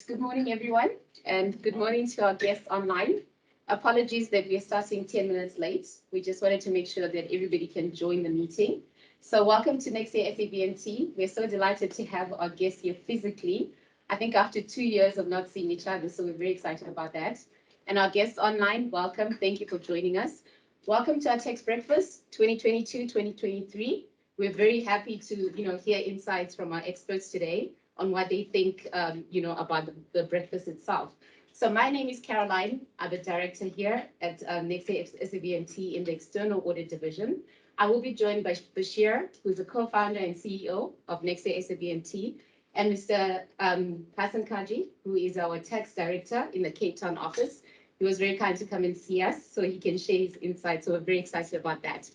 Good morning, everyone, and good morning to our guests online. Apologies that we're starting 10 minutes late. We just wanted to make sure that everybody can join the meeting. So welcome to Nexia SAB&T. We're so delighted to have our guests here physically. I think after 2 years of not seeing each other, so we're very excited about that. And our guests online, welcome. Thank you for joining us. Welcome to our Tax Breakfast 2022-2023. We're very happy to hear insights from our experts today on what they think, about the breakfast itself. So my name is Caroline. I'm the director here at Nexia SAB&T in the External Audit Division. I will be joined by Bashir, who's the co-founder and CEO of Nexia SAB&T, and Mr. Hassan Kaji, who is our tax director in the Cape Town office. He was very kind to come and see us so he can share his insights. So we're very excited about that.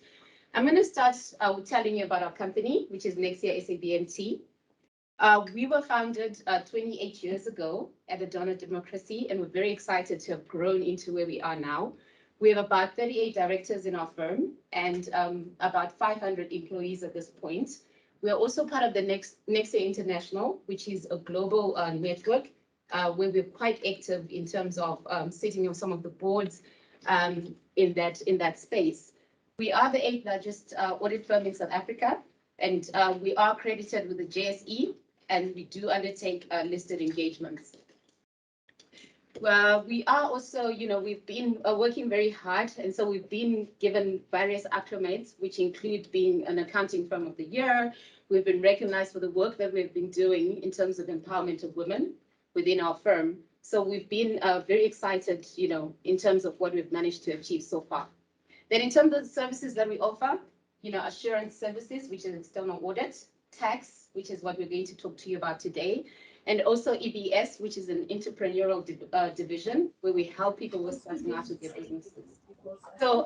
I'm going to start with telling you about our company, which is Nexia SAB&T. We were founded 28 years ago at the dawn of democracy, and we're very excited to have grown into where we are now. We have about 38 directors in our firm and about 500 employees at this point. We are also part of the Nexia International, which is a global network where we're quite active in terms of sitting on some of the boards in that space. We are the 8th largest audit firm in South Africa, and we are accredited with the JSE, and we do undertake listed engagements. Well, we are also, we've been working very hard, and so we've been given various acclimates, which include being an accounting firm of the year. We've been recognized for the work that we've been doing in terms of empowerment of women within our firm. So we've been very excited, in terms of what we've managed to achieve so far. Then in terms of the services that we offer, assurance services, which is external audit, tax, which is what we're going to talk to you about today, and also EBS, which is an entrepreneurial division where we help people with starting out with their businesses. So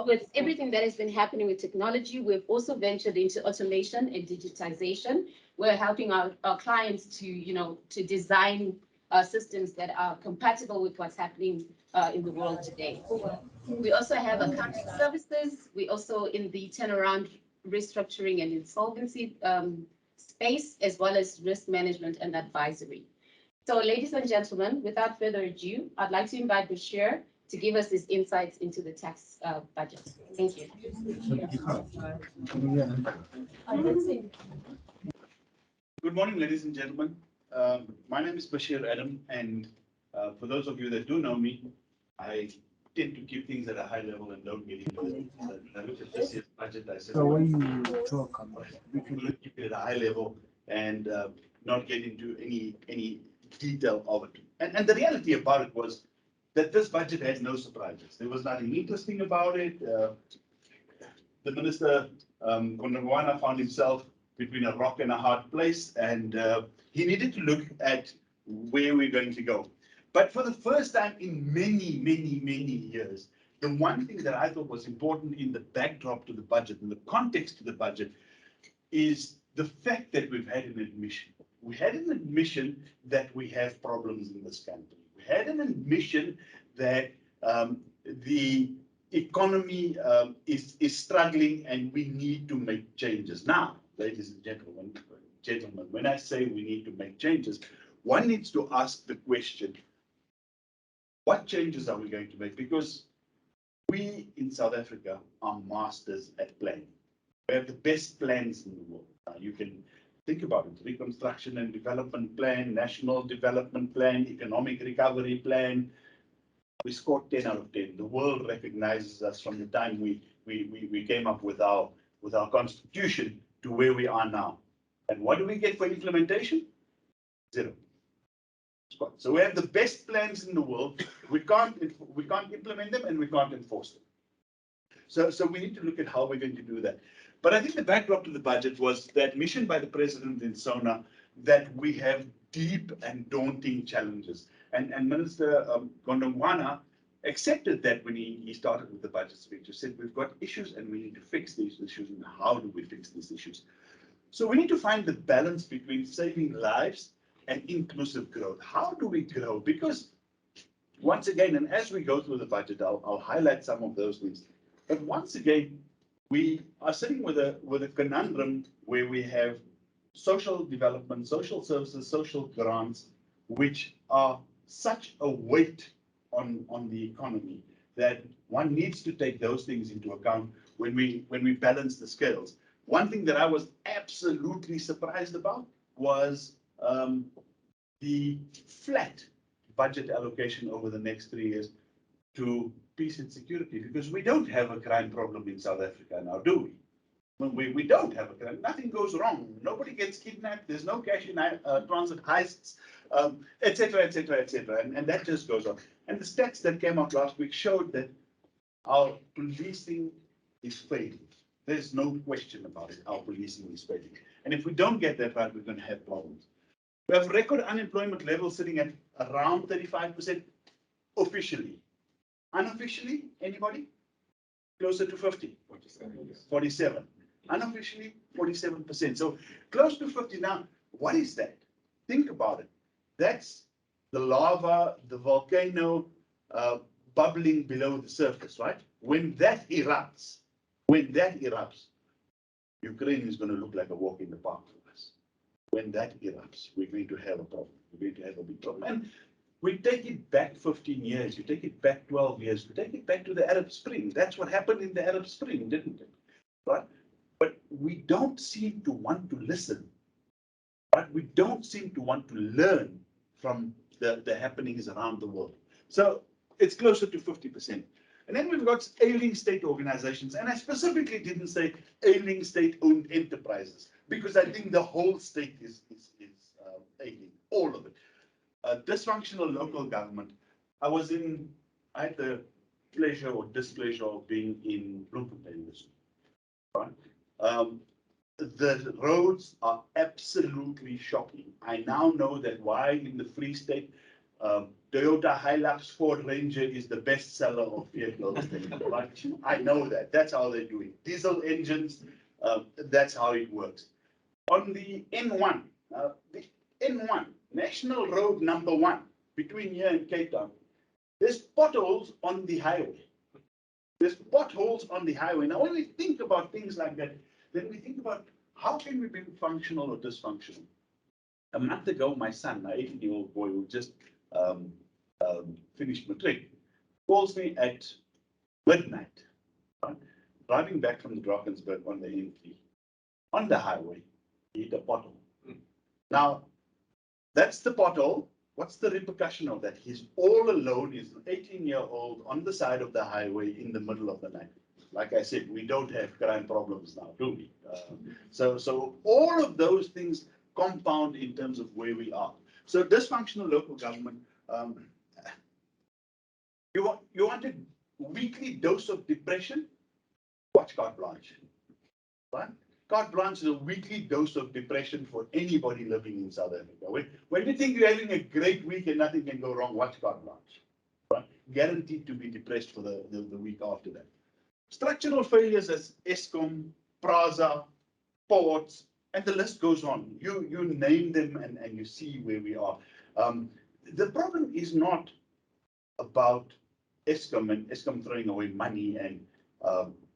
with everything that has been happening with technology, we've also ventured into automation and digitization. We're helping our clients to design systems that are compatible with what's happening in the world today. We also have accounting services. We also in the turnaround, restructuring and insolvency space, as well as risk management and advisory. So ladies and gentlemen, without further ado, I'd like to invite Bashir to give us his insights into the tax budget. Thank you. Good morning, ladies and gentlemen. My name is Bashir Adam, and for those of you that do know me, I tend to keep things at a high level and don't get into it. I looked at this year's budget, I said, when you talk about we can keep it at a high level and not get into any detail of it. And the reality about it was that this budget had no surprises. There was nothing interesting about it. The minister, Gondongwana, found himself between a rock and a hard place, and he needed to look at where we're going to go. But for the first time in many, many, many years, the one thing that I thought was important in the backdrop to the budget, in the context to the budget, is the fact that we've had an admission. We had an admission that we have problems in this country. We had an admission that the economy is struggling and we need to make changes. Now, ladies and gentlemen, when I say we need to make changes, one needs to ask the question, what changes are we going to make? Because we in South Africa are masters at planning. We have the best plans in the world. You can think about it, reconstruction and development plan, national development plan, economic recovery plan. We scored 10 out of 10. The world recognizes us from the time we came up with our constitution to where we are now. And what do we get for implementation? Zero. So we have the best plans in the world. We can't implement them and we can't enforce them. So we need to look at how we're going to do that. But I think the backdrop to the budget was the admission by the president in SONA that we have deep and daunting challenges. And Minister Gondongwana accepted that when he started with the budget speech. He said, we've got issues and we need to fix these issues. And how do we fix these issues? So we need to find the balance between saving lives and inclusive growth. How do we grow? Because once again, and as we go through the budget, I'll highlight some of those things. But once again, we are sitting with a conundrum where we have social development, social services, social grants, which are such a weight on the economy that one needs to take those things into account when we balance the scales. One thing that I was absolutely surprised about was the flat budget allocation over the next 3 years to peace and security, because we don't have a crime problem in South Africa now, do we? We don't have a crime. Nothing goes wrong. Nobody gets kidnapped. There's no cash in transit heists, et cetera, et cetera, et cetera. And that just goes on. And the stats that came out last week showed that our policing is failing. There's no question about it. Our policing is failing. And if we don't get that right, we're going to have problems. We have record unemployment levels sitting at around 35% officially. Unofficially, anybody? Closer to 50. 47. Unofficially, 47%. So close to 50. Now, what is that? Think about it. That's the lava, the volcano bubbling below the surface, right? When that erupts, Ukraine is going to look like a walk in the park for us. When that erupts, we're going to have a problem. We're going to have a big problem. And we take it back 15 years, you take it back 12 years, we take it back to the Arab Spring. That's what happened in the Arab Spring, didn't it? Right? But we don't seem to want to listen. Right? We don't seem to want to learn from the happenings around the world. So it's closer to 50%. And then we've got ailing state organizations. And I specifically didn't say ailing state-owned enterprises, because I think the whole state is ailing, all of it. Dysfunctional local government. I had the pleasure or displeasure of being in Bloemfontein this week. Right? The roads are absolutely shocking. I now know that why in the Free State, Toyota Hilux Ford Ranger is the best seller of vehicles. Right? I know that. That's how they're doing. Diesel engines, that's how it works. On the N1, National Road number 1, between here and Cape Town, there's potholes on the highway. Now, when we think about things like that, then we think about how can we be functional or dysfunctional. A month ago, my son, my 18-year-old boy who just finished matric, calls me at midnight, right? Driving back from the Drakensberg on the N3. On the highway, he hit a pothole. Now, that's the pothole. What's the repercussion of that? He's all alone. He's an 18-year-old on the side of the highway in the middle of the night. Like I said, we don't have crime problems now, do we? So all of those things compound in terms of where we are. So dysfunctional local government. You wanted weekly dose of depression? Watch Carte Blanche. Right? Carte Blanche is a weekly dose of depression for anybody living in South Africa. When you think you're having a great week and nothing can go wrong, watch Carte Blanche. Right? Guaranteed to be depressed for the week after that. Structural failures as Eskom, Prasa, ports, and the list goes on. You name them and you see where we are. The problem is not about Eskom and Eskom throwing away money and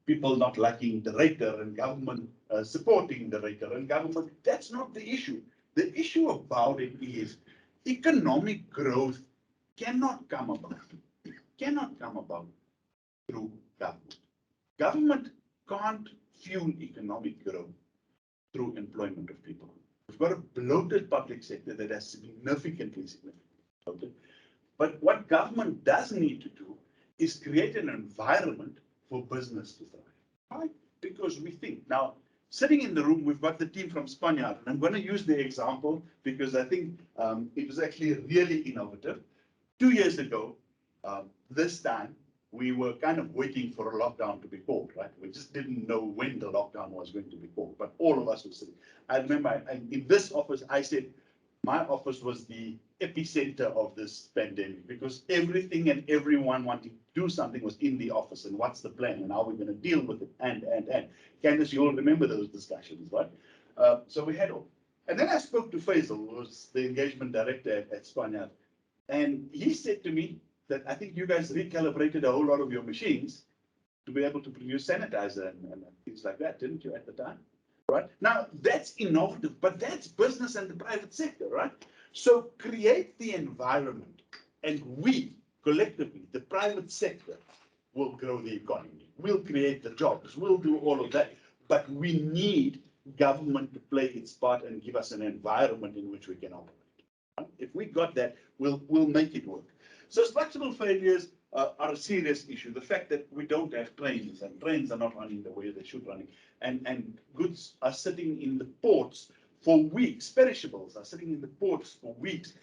people not liking the rater and government supporting the rater and government. That's not the issue. The issue about it is economic growth cannot come about through government. Government can't fuel economic growth through employment of people. We've got a bloated public sector that has significantly bloated. But what government does need to do is create an environment for business to thrive. Right? Because we think, now, sitting in the room, we've got the team from Spaniard, and I'm going to use the example because I think it was actually really innovative. 2 years ago, this time, we were kind of waiting for a lockdown to be called, right? We just didn't know when the lockdown was going to be called, but all of us were sitting. I remember in this office, I said, my office was the epicenter of this pandemic because everything and everyone wanting to do something was in the office and what's the plan and how we're going to deal with it and. Candice, you all remember those discussions, right? So we had all. And then I spoke to Faisal, who was the engagement director at Spaniard, and he said to me that I think you guys recalibrated a whole lot of your machines to be able to produce sanitizer and things like that, didn't you, at the time? right? Now, that's innovative, but that's business and the private sector, right? So create the environment, and we, collectively, the private sector, will grow the economy. We'll create the jobs. We'll do all of that. But we need government to play its part and give us an environment in which we can operate. If we got that, we'll make it work. So structural failures are a serious issue. The fact that we don't have trains, and trains are not running the way they should run, and goods are sitting in the ports for weeks, perishables are sitting in the ports for weeks.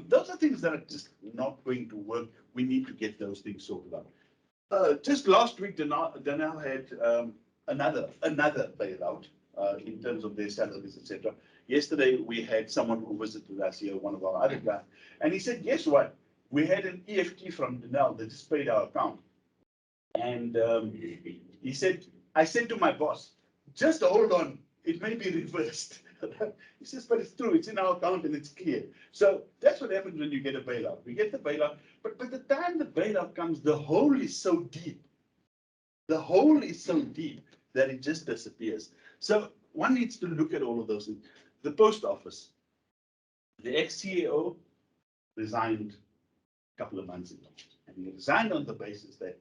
Those are things that are just not going to work. We need to get those things sorted out. Just last week, Danel had another bailout in terms of their salaries, etc. Yesterday, we had someone who visited us here, one of our other guys, and he said, guess what? We had an EFT from Danel that just paid our account. And he said, I said to my boss, just hold on, it may be reversed. He says, but it's true, it's in our account and it's clear. So that's what happens when you get a bailout. We get the bailout, but by the time the bailout comes, the hole is so deep. The hole is so deep that it just disappears. So one needs to look at all of those things. The post office, the ex-CEO resigned a couple of months ago. And he resigned on the basis that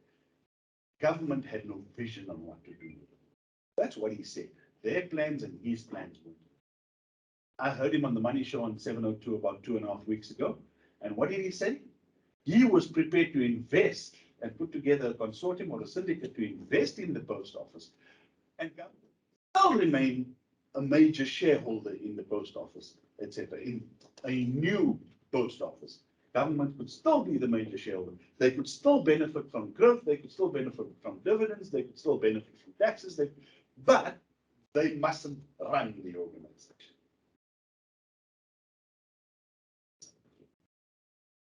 government had no vision on what to do with it. That's what he said. Their plans and his plans were. I heard him on the Money Show on 702 about 2.5 weeks ago. And what did he say? He was prepared to invest and put together a consortium or a syndicate to invest in the post office. And government will remain a major shareholder in the post office, etc. In a new post office, government could still be the major shareholder. They could still benefit from growth. They could still benefit from dividends. They could still benefit from taxes. But they mustn't run the organization.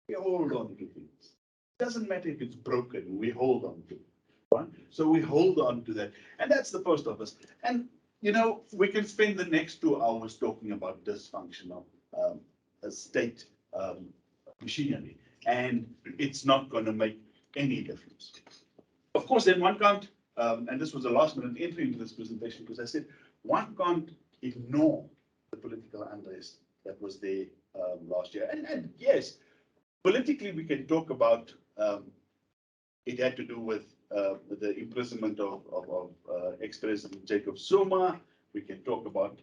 We hold on to things. It doesn't matter if it's broken. We hold on to it. Right? So we hold on to that. And that's the post office. And, you know, we can spend the next 2 hours talking about dysfunctional state machinery. And it's not going to make any difference. Of course, then one can't, and this was a last minute entry into this presentation, because I said one can't ignore the political unrest that was there last year. And yes, politically, we can talk about it had to do with the imprisonment of ex-President Jacob Zuma. We can talk about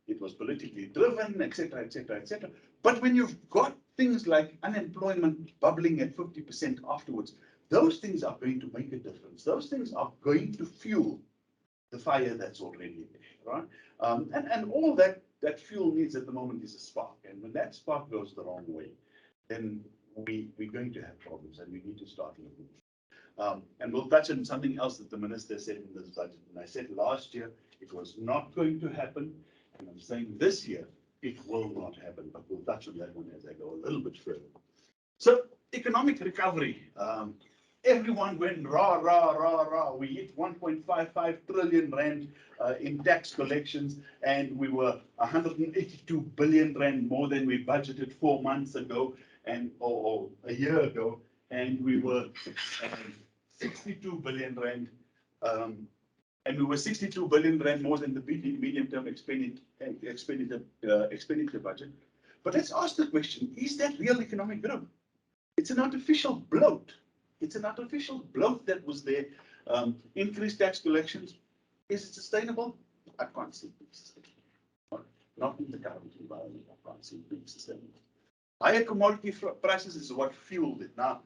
it was politically driven, etc., etc., etc. But when you've got things like unemployment bubbling at 50% afterwards, those things are going to make a difference. Those things are going to fuel the fire that's already there, right? And all that fuel needs at the moment is a spark. And when that spark goes the wrong way, then we're going to have problems, and we need to start looking. And we'll touch on something else that the minister said in this budget. And I said last year it was not going to happen, and I'm saying this year it will not happen. But we'll touch on that one as I go a little bit further. So economic recovery. Everyone went rah, rah, rah, rah. We hit 1.55 trillion rand in tax collections, and we were 182 billion rand more than we budgeted 4 months ago, and or a year ago, and we were 62 billion rand, and we were 62 billion rand more than the medium-term expenditure budget. But let's ask the question: is that real economic growth? It's an artificial bloat. It's an artificial bloat that was there. Increased tax collections. Is it sustainable? I can't see it being sustainable. Not in the current environment. I can't see it being sustainable. Higher commodity prices is what fueled it. Now,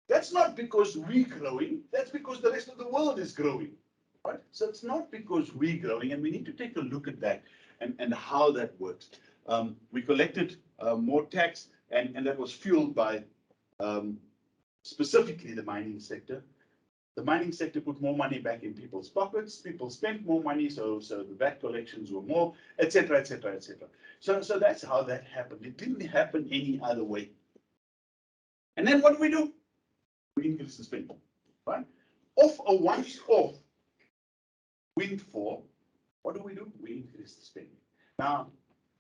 that's not because we're growing. That's because the rest of the world is growing. Right? So it's not because we're growing, and we need to take a look at that and how that works. We collected more tax, and that was fueled by specifically the mining sector. The mining sector put more money back in people's pockets. People spent more money, so the VAT collections were more, etc., etc., etc. So that's how that happened. It didn't happen any other way. And then what do? We increase the spending, right? Off a once-off windfall, what do? We increase the spending. Now,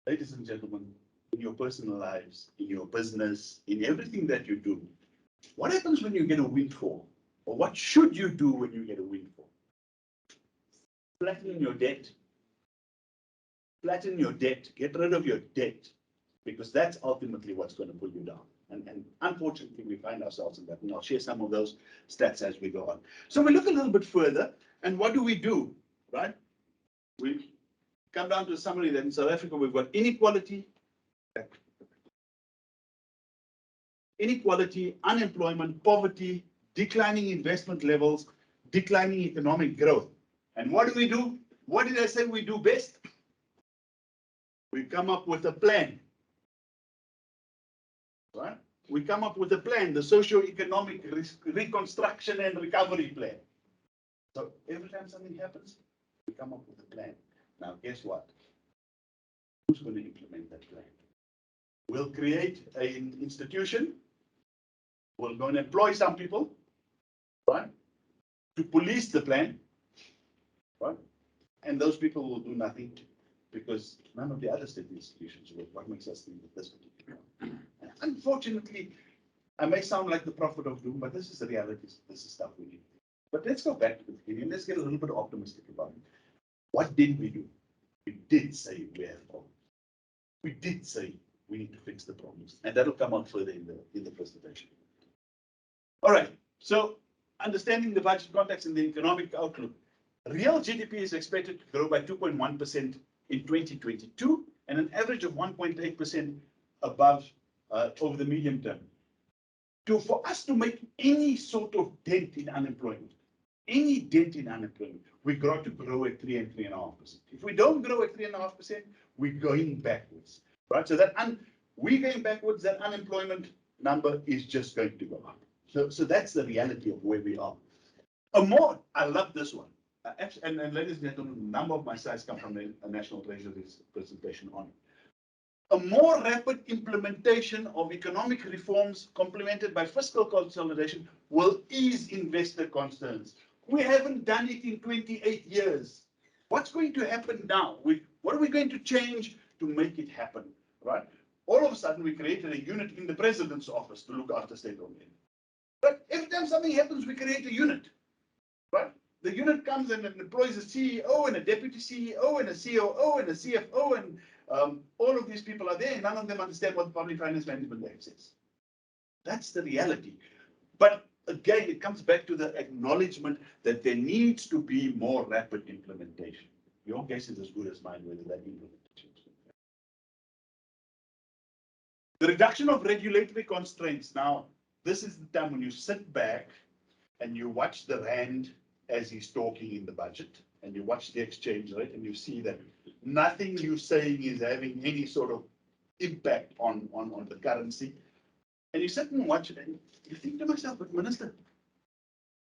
ladies and gentlemen, in your personal lives, in your business, in everything that you do, what happens when you get a windfall? Or what should you do when you get a windfall? Flatten your debt, flatten your debt, get rid of your debt, because that's ultimately what's going to pull you down. And unfortunately, we find ourselves in that. And I'll share some of those stats as we go on. So we look a little bit further, and what do? Right? We come down to a summary that in South Africa, we've got inequality, unemployment, poverty, declining investment levels, declining economic growth. And what do? What did I say we do best? We come up with a plan. Right? We come up with a plan, the socio-economic reconstruction and recovery plan. So every time something happens, we come up with a plan. Now, guess what? Who's going to implement that plan? We'll create an institution. We're going to employ some people, right, to police the plan, right? And those people will do nothing because none of the other state institutions work. What makes us think that this particular one? Unfortunately, I may sound like the prophet of doom, but this is the reality. This is stuff we need. But let's go back to the beginning. Let's get a little bit optimistic about it. What did we do? We did say we have problems. We did say we need to fix the problems, and that'll come out further in the presentation. All right. So, understanding the budget context and the economic outlook, real GDP is expected to grow by 2.1% in 2022, and an average of 1.8% above over the medium term. For us to make any sort of dent in unemployment, we got to grow at 3 and 3.5%. If we don't grow at 3.5%, we're going backwards, right? So that we're going backwards. That unemployment number is just going to go up. So that's the reality of where we are. I love this one. And ladies and gentlemen, a number of my slides come from the National Treasury's presentation on it. A more rapid implementation of economic reforms complemented by fiscal consolidation will ease investor concerns. We haven't done it in 28 years. What's going to happen now? What are we going to change to make it happen, right? All of a sudden, we created a unit in the president's office to look after state-owned entities. But every time something happens, we create a unit, right? The unit comes and employs a CEO and a deputy CEO and a COO and a CFO, and all of these people are there, and none of them understand what the Public Finance Management Act says. That's the reality. But again, it comes back to the acknowledgement that there needs to be more rapid implementation. Your guess is as good as mine whether that implementation is good. The reduction of regulatory constraints. Now, this is the time when you sit back and you watch the rand as he's talking in the budget, and you watch the exchange rate, and you see that nothing you're saying is having any sort of impact on the currency. And you sit and watch it, and you think to myself, but Minister,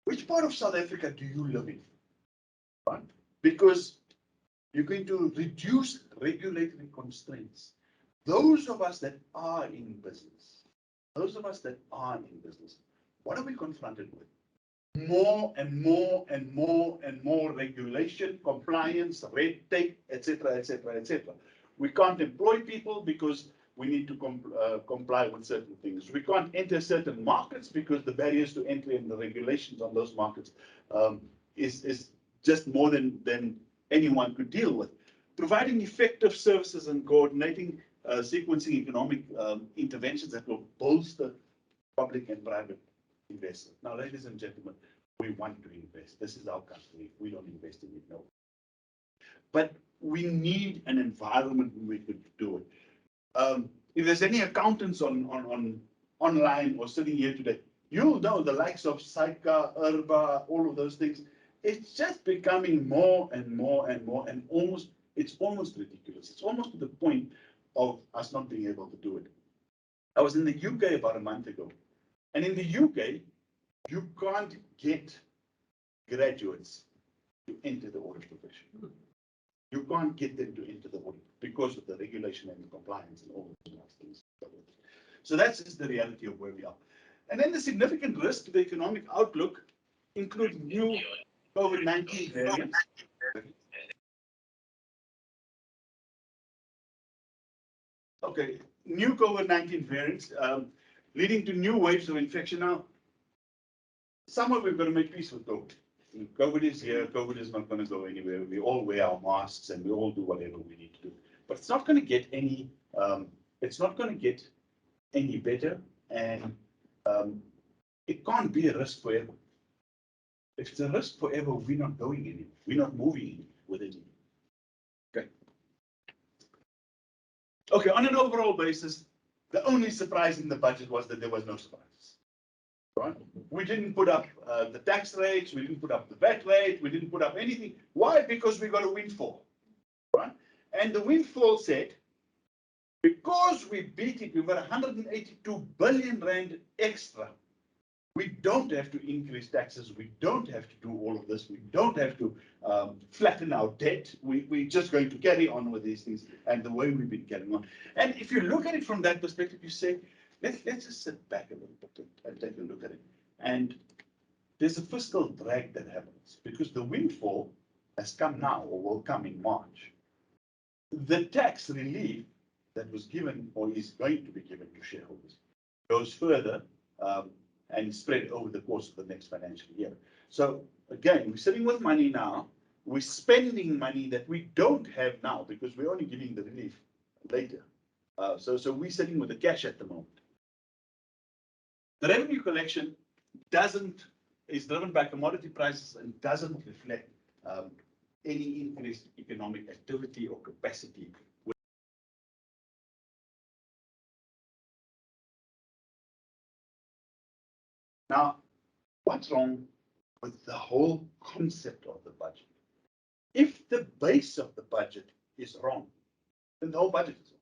which part of South Africa do you live in? Right? Because you're going to reduce regulatory constraints. Those of us that are in business, what are we confronted with? More and more regulation, compliance, red tape, etc., etc., etc. We can't employ people because we need to comply with certain things. We can't enter certain markets because the barriers to entry and the regulations on those markets is just more than anyone could deal with. Providing effective services and coordinating sequencing economic interventions that will bolster public and private investment. Now, ladies and gentlemen, we want to invest. This is our country. If we don't invest in it, no. But we need an environment where we could do it. If there's any accountants online or sitting here today, you'll know the likes of SAICA, IRBA, all of those things. It's just becoming more and more, and it's almost ridiculous. It's almost to the point of us not being able to do it. I was in the UK about a month ago, and in the UK, you can't get graduates to enter the audit profession. You can't get them to enter the audit because of the regulation and the compliance and all of those things. So that's just the reality of where we are. And then the significant risk to the economic outlook includes new COVID-19 variants. Okay, new COVID-19 variants leading to new waves of infection. Now, somewhere we've got to make peace with COVID. COVID is here. COVID is not going to go anywhere. We all wear our masks and we all do whatever we need to do. But it's not going to get any. It's not going to get any better, and it can't be a risk forever. If it's a risk forever, we're not going anywhere. We're not moving with it. Okay. Okay. On an overall basis, the only surprise in the budget was that there was no surprises. Right? We didn't put up the tax rates, we didn't put up the VAT rate, we didn't put up anything. Why? Because we got a windfall. Right? And the windfall said, because we beat it, we've got 182 billion rand extra. We don't have to increase taxes. We don't have to do all of this. We don't have to flatten our debt. We're just going to carry on with these things and the way we've been carrying on. And if you look at it from that perspective, you say, let's just sit back a little bit and take a look at it. And there's a fiscal drag that happens because the windfall has come now or will come in March. The tax relief that was given or is going to be given to shareholders goes further and spread over the course of the next financial year. So again, we're sitting with money now. We're spending money that we don't have now because we're only giving the relief later. So we're sitting with the cash at the moment. The revenue collection is driven by commodity prices and doesn't reflect any increased economic activity or capacity. Now, what's wrong with the whole concept of the budget? If the base of the budget is wrong, then the whole budget is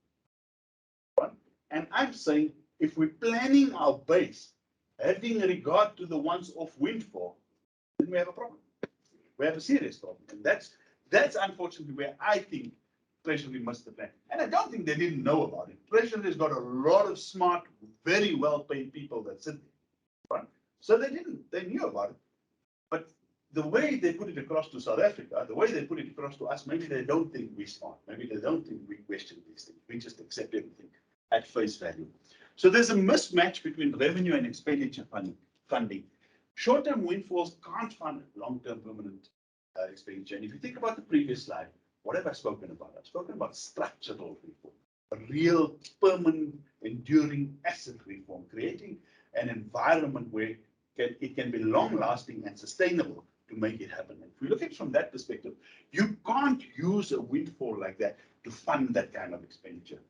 wrong. Right? And I'm saying if we're planning our base, having regard to the once-off windfall, then we have a problem. We have a serious problem. And that's unfortunately where I think Treasury must have planned. And I don't think they didn't know about it. Treasury has got a lot of smart, very well-paid people that sit there. Right? So they knew about it. But the way they put it across to South Africa, the way they put it across to us, maybe they don't think we're smart. Maybe they don't think we question these things. We just accept everything at face value. So there's a mismatch between revenue and expenditure funding. Short-term windfalls can't fund long-term permanent expenditure. And if you think about the previous slide, what have I spoken about? I've spoken about structural reform, a real permanent, enduring asset reform, creating an environment where it can be long-lasting and sustainable to make it happen. And if we look at it from that perspective, you can't use a windfall like that to fund that kind of expenditure.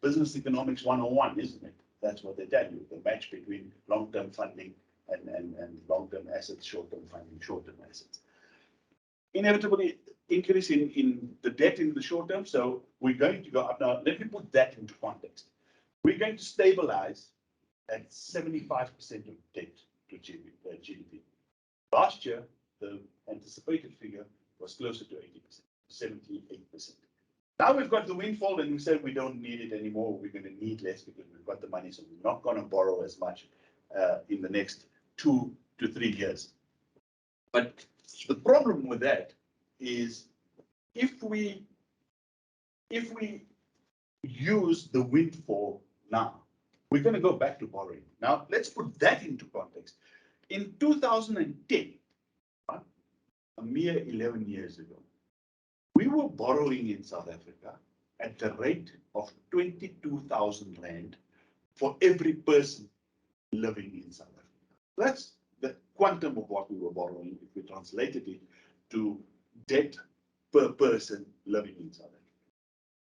Business economics 101, isn't it? That's what they tell you, the match between long-term funding and long-term assets, short-term funding, short-term assets. Inevitably, increase in the debt in the short term, so we're going to go up. Now, let me put that into context. We're going to stabilize at 75% of debt to GDP. Last year, the anticipated figure was closer to 80%, 78%. Now we've got the windfall and we say we don't need it anymore. We're going to need less because we've got the money, so we're not going to borrow as much in the next 2 to 3 years. But the problem with that is if we use the windfall now, we're going to go back to borrowing. Now, let's put that into context. In 2010, a mere 11 years ago, we were borrowing in South Africa at the rate of 22,000 rand for every person living in South Africa. That's the quantum of what we were borrowing if we translated it to debt per person living in South Africa.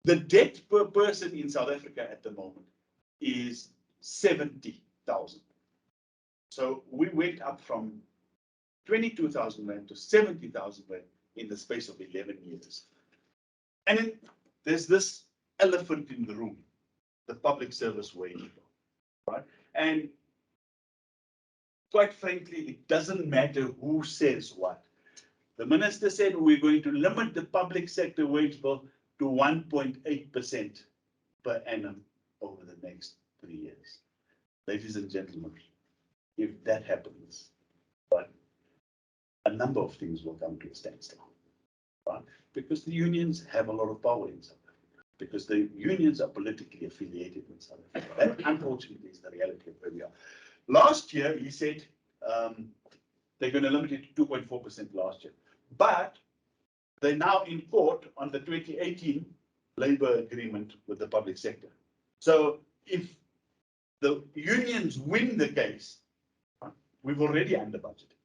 The debt per person in South Africa at the moment is 70,000. So we went up from 22,000 rand to 70,000 rand in the space of 11 years. And then there's this elephant in the room, the public service wage bill, right? And quite frankly, it doesn't matter who says what. The minister said we're going to limit the public sector wage bill to 1.8% per annum over the next 3 years. Ladies and gentlemen, if that happens, right, a number of things will come to a standstill, right? Because the unions have a lot of power in South Africa, because the unions are politically affiliated in South Africa. That, unfortunately, is the reality of where we are. Last year, he said they're going to limit it to 2.4% last year. But they're now in court on the 2018 labor agreement with the public sector. So if the unions win the case, we've already under budgeted.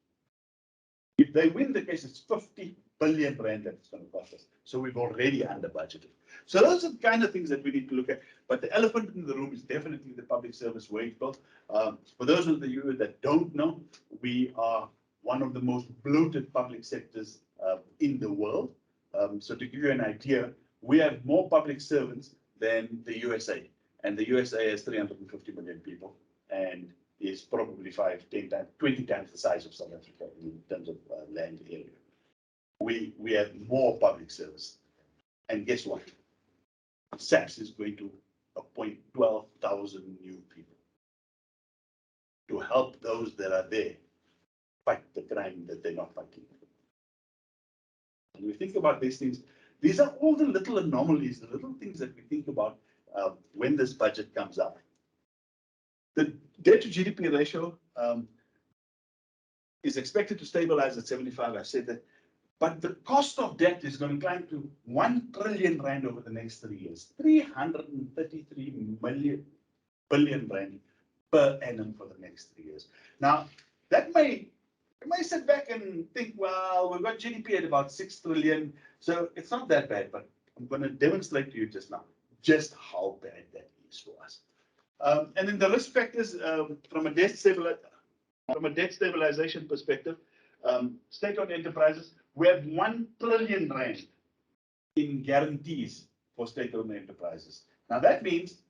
If they win the case, it's 50 billion rand that it's going to cost us. So we've already under budgeted. So those are the kind of things that we need to look at. But the elephant in the room is definitely the public service wage bill. For those of you that don't know, we are one of the most bloated public sectors in the world. So to give you an idea, we have more public servants than the USA. And the USA has 350 million people and is probably 5, 10 times, 20 times the size of South Africa in terms of land area. We have more public service. And guess what? SABS is going to appoint 12,000 new people to help those that are there fight the crime that they're not fighting. And we think about these things. These are all the little anomalies, the little things that we think about when this budget comes up. The debt to GDP ratio is expected to stabilize at 75. I said that. But the cost of debt is going to climb to 1 trillion rand over the next 3 years, 333 billion rand per annum for the next 3 years. Now, that may sit back and think, well, we've got GDP at about 6 trillion, so it's not that bad. But I'm going to demonstrate to you just now just how bad that is for us. And then the risk factors from a debt stabilization perspective, state-owned enterprises, we have 1 trillion rand in guarantees for state-owned enterprises. Now that means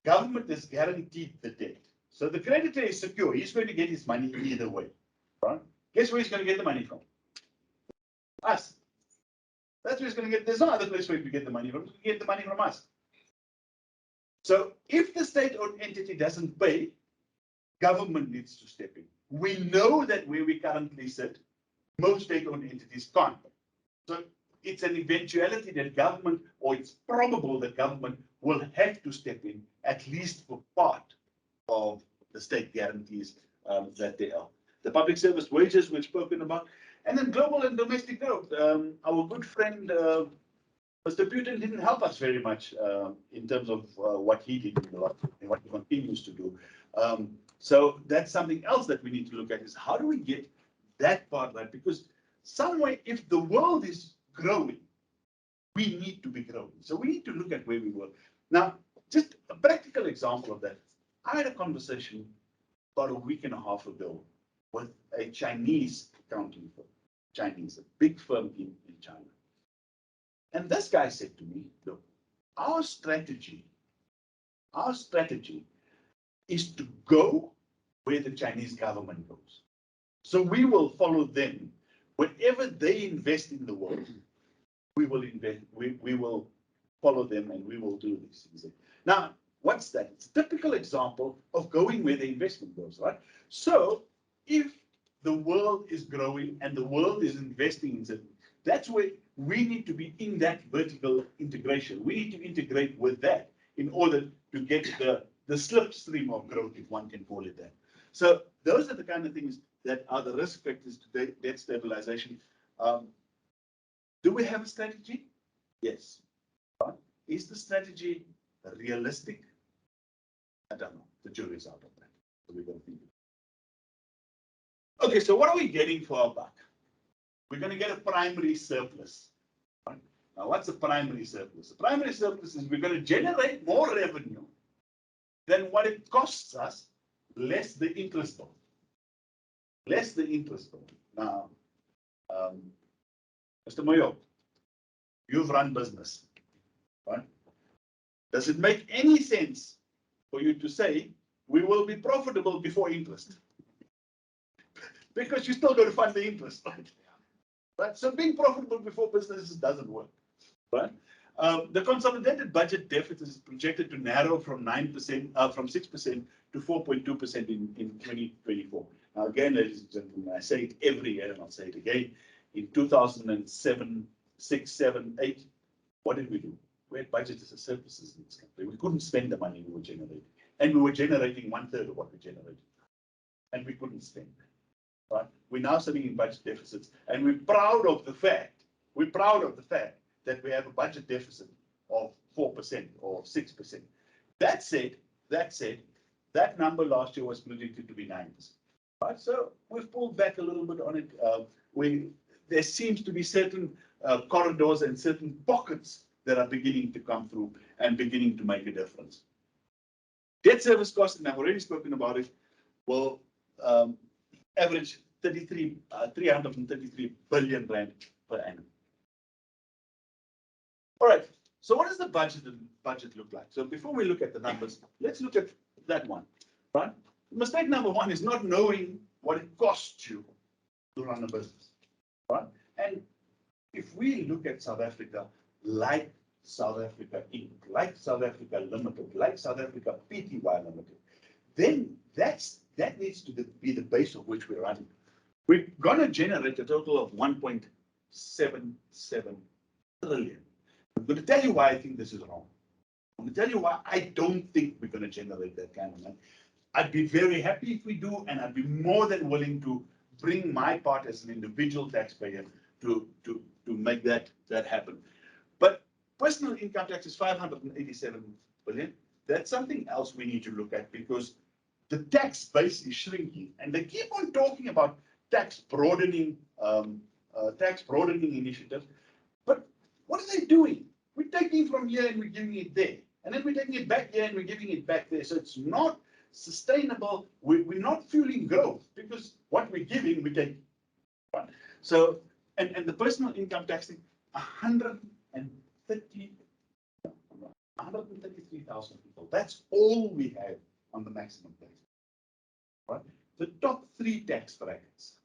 government has guaranteed the debt. So the creditor is secure. He's going to get his money either way. Right? Guess where he's going to get the money from? Us. That's where he's going to get. There's no other place for him to get the money from. He's going to get the money from us. So if the state-owned entity doesn't pay, government needs to step in. We know that where we currently sit, most state-owned entities can't. So it's an eventuality that government, or it's probable that government will have to step in, at least for part of the state guarantees that they are. The public service wages we've spoken about, and then global and domestic growth. Our good friend Mr. Putin didn't help us very much in terms of what he did in the last and what he continues to do. So that's something else that we need to look at, is how do we get that part right? Because some way, if the world is growing, we need to be growing. So we need to look at where we were. Now, just a practical example of that. I had a conversation about a week and a half ago with a Chinese accounting firm, a big firm in China. And this guy said to me, look, our strategy is to go where the Chinese government goes. So we will follow them. Wherever they invest in the world, we will invest, we will follow them and we will do these things. Now, what's that? It's a typical example of going where the investment goes, right? So if the world is growing and the world is investing in something, that's where we need to be in that vertical integration. We need to integrate with that in order to get the slipstream of growth, if one can call it that. So those are the kind of things that are the risk factors to debt stabilization. Do we have a strategy? Yes. Is the strategy realistic? I don't know. The jury's out on that. So we're going to think. Okay, so what are we getting for our buck? We're going to get a primary surplus. Right? Now, what's a primary surplus? A primary surplus is we're going to generate more revenue than what it costs us, less the interest bill. Less the interest bill. Now, Mr. Moyo, you've run business, right? Does it make any sense for you to say we will be profitable before interest? Because you're still going to fund the interest, right? Right? So being profitable before business doesn't work, right? The consolidated budget deficit is projected to narrow from 9%, from 6% to 4.2% in 2024. Now, again, ladies and gentlemen, I say it every year, and I'll say it again. In 2007, 6, 7, 8, what did we do? We had budgeted surpluses in this country. We couldn't spend the money we were generating, and we were generating 1/3 of what we generated. and we couldn't spend. Right? We're now sitting in budget deficits, and we're proud of the fact that we have a budget deficit of 4% or 6%. That said, that number last year was predicted to be 9%. Right? So we've pulled back a little bit on it. There seems to be certain corridors and certain pockets that are beginning to come through and beginning to make a difference. Debt service costs, and I've already spoken about it, will average 333 billion rand per annum. All right. So what does the budget look like? So before we look at the numbers, let's look at that one. Right? Mistake number one is not knowing what it costs you to run a business. Right? And if we look at South Africa like South Africa Inc., like South Africa Limited, like South Africa Pty Limited, then that needs to be the base of which we're running. We're going to generate a total of 1.77 trillion. I'm going to tell you why I think this is wrong. I'm going to tell you why I don't think we're going to generate that kind of money. I'd be very happy if we do, and I'd be more than willing to bring my part as an individual taxpayer to make that happen. But personal income tax is 587 billion. That's something else we need to look at, because the tax base is shrinking, and they keep on talking about tax broadening initiatives. But what are they doing? We're taking from here and we're giving it there, and then we're taking it back here and we're giving it back there. So it's not sustainable. We're not fueling growth, because what we're giving, we take. So, and the personal income tax thing, 133,000 people. That's all we have on the maximum tax. Right? The top three tax brackets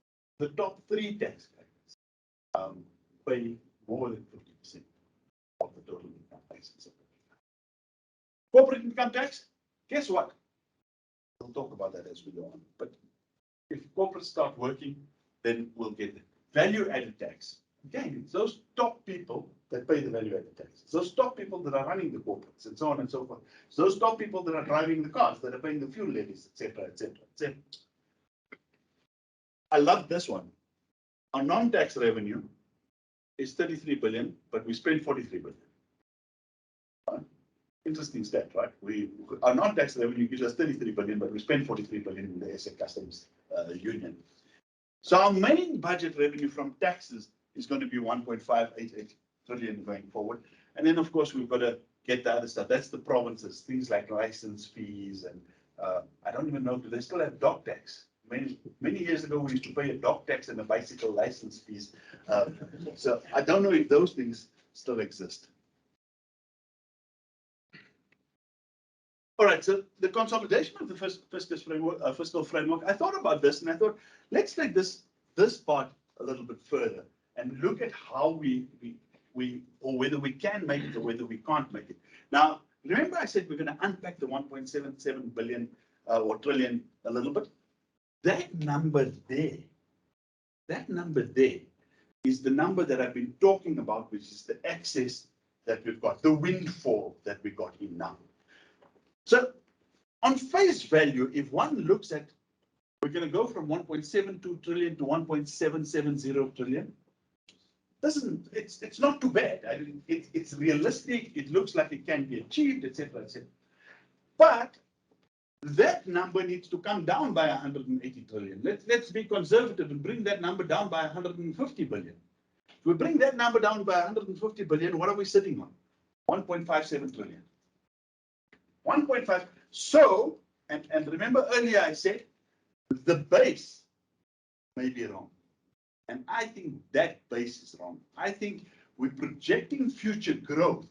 pay more than 50% of the total income tax. Corporate income tax, guess what? We'll talk about that as we go on. But if corporates start working, then we'll get it. Value added tax. Again, it's those top people that pay the value added tax. It's those top people that are running the corporates and so on and so forth. It's those top people that are driving the cars, that are paying the fuel levies, etc., etc., etc. I love this one. Our non-tax revenue is 33 billion, but we spend 43 billion. Interesting stat, right? Our non-tax revenue gives us 33 billion, but we spend 43 billion in the SA Customs Union. So our main budget revenue from taxes is going to be 1.588 trillion going forward. And then, of course, we've got to get the other stuff. That's the provinces, things like license fees. And I don't even know, do they still have dog tax? Many years ago, we used to pay a dog tax and a bicycle license fees. So I don't know if those things still exist. All right, so the consolidation of the fiscal framework, I thought about this and I thought, let's take this part a little bit further and look at how or whether we can make it or whether we can't make it. Now, remember I said we're going to unpack the 1.77 billion or trillion a little bit? That number there is the number that I've been talking about, which is the excess that we've got, the windfall that we got in now. So on face value, if one looks at, we're going to go from 1.72 trillion to 1.770 trillion. It's not too bad. I mean, it's realistic. It looks like it can be achieved, etc., etc. But that number needs to come down by 180 trillion. Let's be conservative and bring that number down by 150 billion. If we bring that number down by 150 billion, what are we sitting on? 1.57 trillion. 1.5. So, and remember earlier I said, the base may be wrong. And I think that base is wrong. I think we're projecting future growth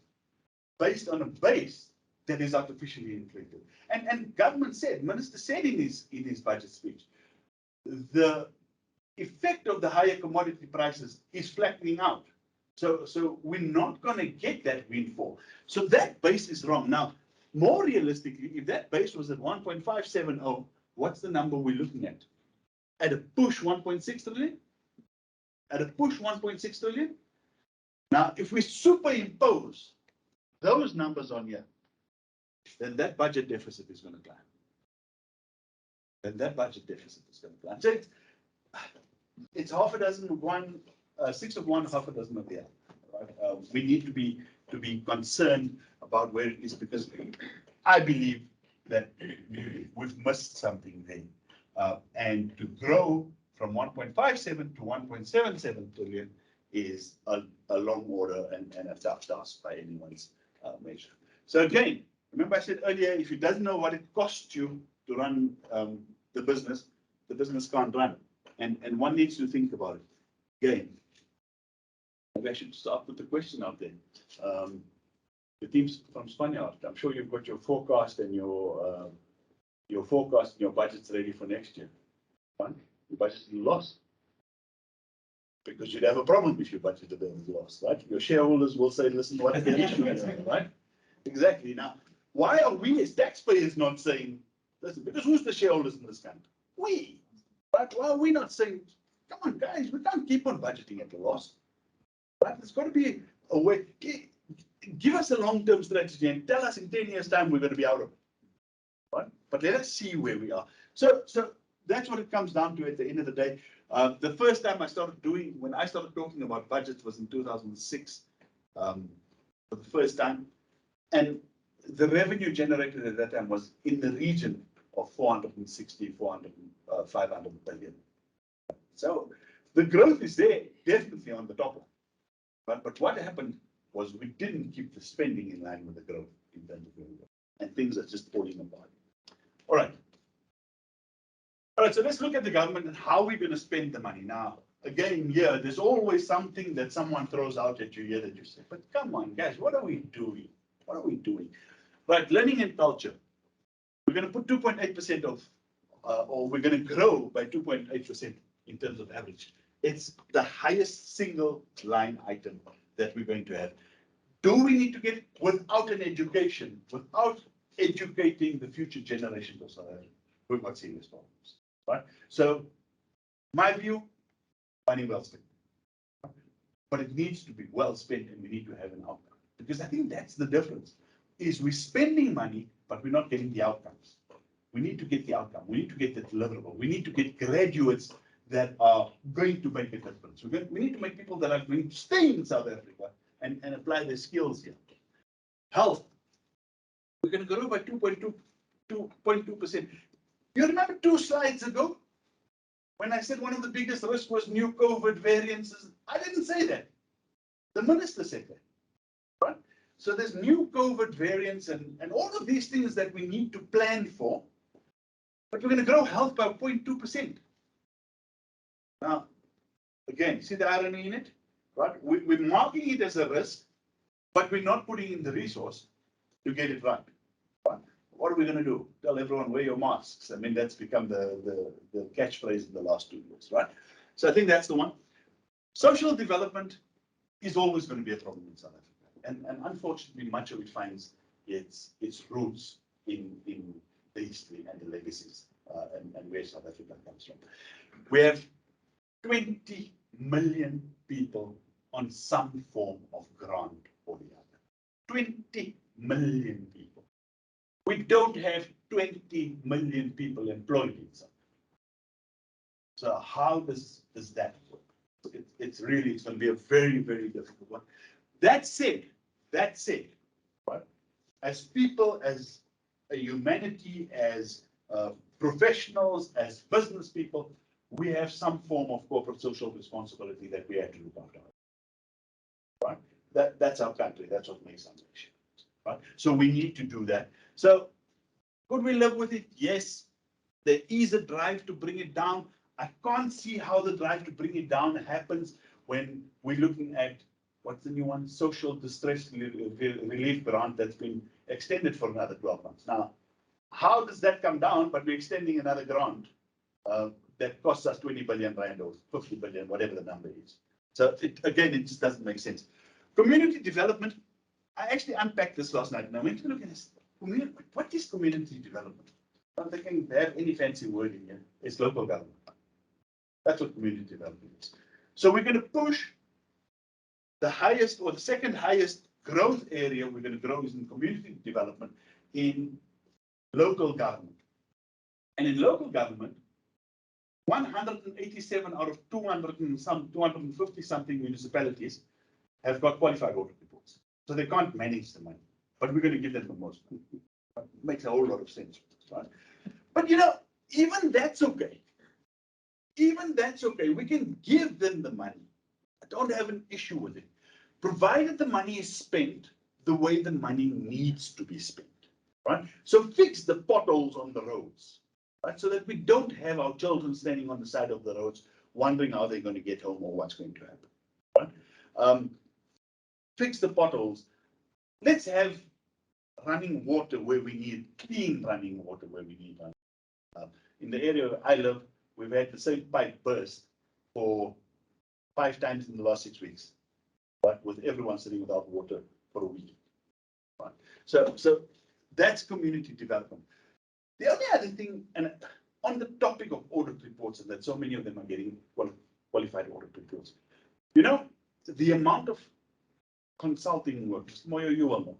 based on a base that is artificially inflated. And government said, Minister said in his budget speech, the effect of the higher commodity prices is flattening out. So we're not going to get that windfall. So that base is wrong. Now, more realistically, if that base was at 1.570, what's the number we're looking at? At a push 1.6 trillion? At a push 1.6 trillion? Now, if we superimpose those numbers on here, then that budget deficit is going to climb. then that budget deficit is going to plunge. So it's half a dozen of one, six of one, half a dozen of the other. Right? We need to be concerned about where it is, because I believe that we've missed something there. And to grow from 1.57 to 1.77 trillion is a long order and a tough task by anyone's measure. So again, remember I said earlier, if you doesn't know what it costs you to run the business can't run. And one needs to think about it. Again, maybe I should start with the question out there. The teams from Spaniard, I'm sure you've got your forecast and your forecast and your budget's ready for next year. Right? Your budget's lost. Because you'd have a problem if your budget is lost, right? Your shareholders will say, listen, what is the issue here, right? Exactly. Now, why are we as taxpayers not saying, listen, because who's the shareholders in this country? We. Right? Why are we not saying, come on, guys, we can't keep on budgeting at a loss. Right? There's got to be a way. Give us a long-term strategy and tell us in 10 years' time we're going to be out of it. Right? But let us see where we are. So that's what it comes down to at the end of the day. The first time when I started talking about budgets was in 2006, for the first time. And the revenue generated at that time was in the region of 500 billion. So the growth is there, definitely on the top line. But what happened was we didn't keep the spending in line with the growth in terms of revenue, and things are just falling apart. All right. All right, so let's look at the government and how we're going to spend the money. Now, again, here, there's always something that someone throws out at you here that you say, but come on, guys, what are we doing? What are we doing? Right, learning and culture. We're going to put 2.8% of, or we're going to grow by 2.8% in terms of average. It's the highest single line item that we're going to have. Do we need to get without an education, without educating the future generations of South Africa? We've got serious problems, right? So my view, money well spent. But it needs to be well spent, and we need to have an outcome. Because I think that's the difference, is we're spending money, but we're not getting the outcomes. We need to get the outcome. We need to get the deliverable. We need to get graduates that are going to make a difference. We need to make people that are going to stay in South Africa and apply their skills here. Health. We're going to grow by 2.2%. You remember 2 slides ago when I said one of the biggest risks was new COVID variants? I didn't say that. The minister said that. Right? So there's new COVID variants and all of these things that we need to plan for. But we're going to grow health by 0.2%. Now, again, see the irony in it? Right? We're marking it as a risk, but we're not putting in the resource to get it right. What are we going to do? Tell everyone, wear your masks. I mean, that's become the catchphrase in the last 2 years, right? So I think that's the one. Social development is always going to be a problem in South Africa. And unfortunately, much of it finds its roots in the history and the legacies and where South Africa comes from. We have 20 million people on some form of grant or the other. 20 million people. We don't have 20 million people employed in South Africa. So how does that work? It's going to be a very, very difficult one. That said, right, as people, as a humanity, as professionals, as business people, we have some form of corporate social responsibility that we have to look after. Right? That's our country. That's what makes our nation. Right? So we need to do that. So could we live with it? Yes. There is a drive to bring it down. I can't see how the drive to bring it down happens when we're looking at what's the new one? Social distress relief grant that's been extended for another 12 months. Now, how does that come down? But we're extending another grant that costs us 20 billion rand or 50 billion, whatever the number is. So again, it just doesn't make sense. Community development. I actually unpacked this last night, and I went to look at this. What is community development? I'm thinking they have any fancy word in here. It's local government. That's what community development is. So we're going to push the highest or the second highest growth area we're going to grow is in community development in local government. And in local government, 187 out of 200 and some 250 something municipalities have got qualified audit reports. So they can't manage the money, but we're going to give them the most. It makes a whole lot of sense, right? But you know, even that's okay. Even that's okay. We can give them the money. I don't have an issue with it, provided the money is spent the way the money needs to be spent, right? So fix the potholes on the roads, right? So that we don't have our children standing on the side of the roads wondering how they're going to get home or what's going to happen, right? Fix the potholes. Let's have running water where we need clean running water where we need running. In the area where I live, we've had the same pipe burst for 5 times in the last 6 weeks, but with everyone sitting without water for a week. Right? So that's community development. The only other thing, and on the topic of audit reports, and that so many of them are getting qualified audit reports, you know, the amount of consulting work, Moyo, you will know,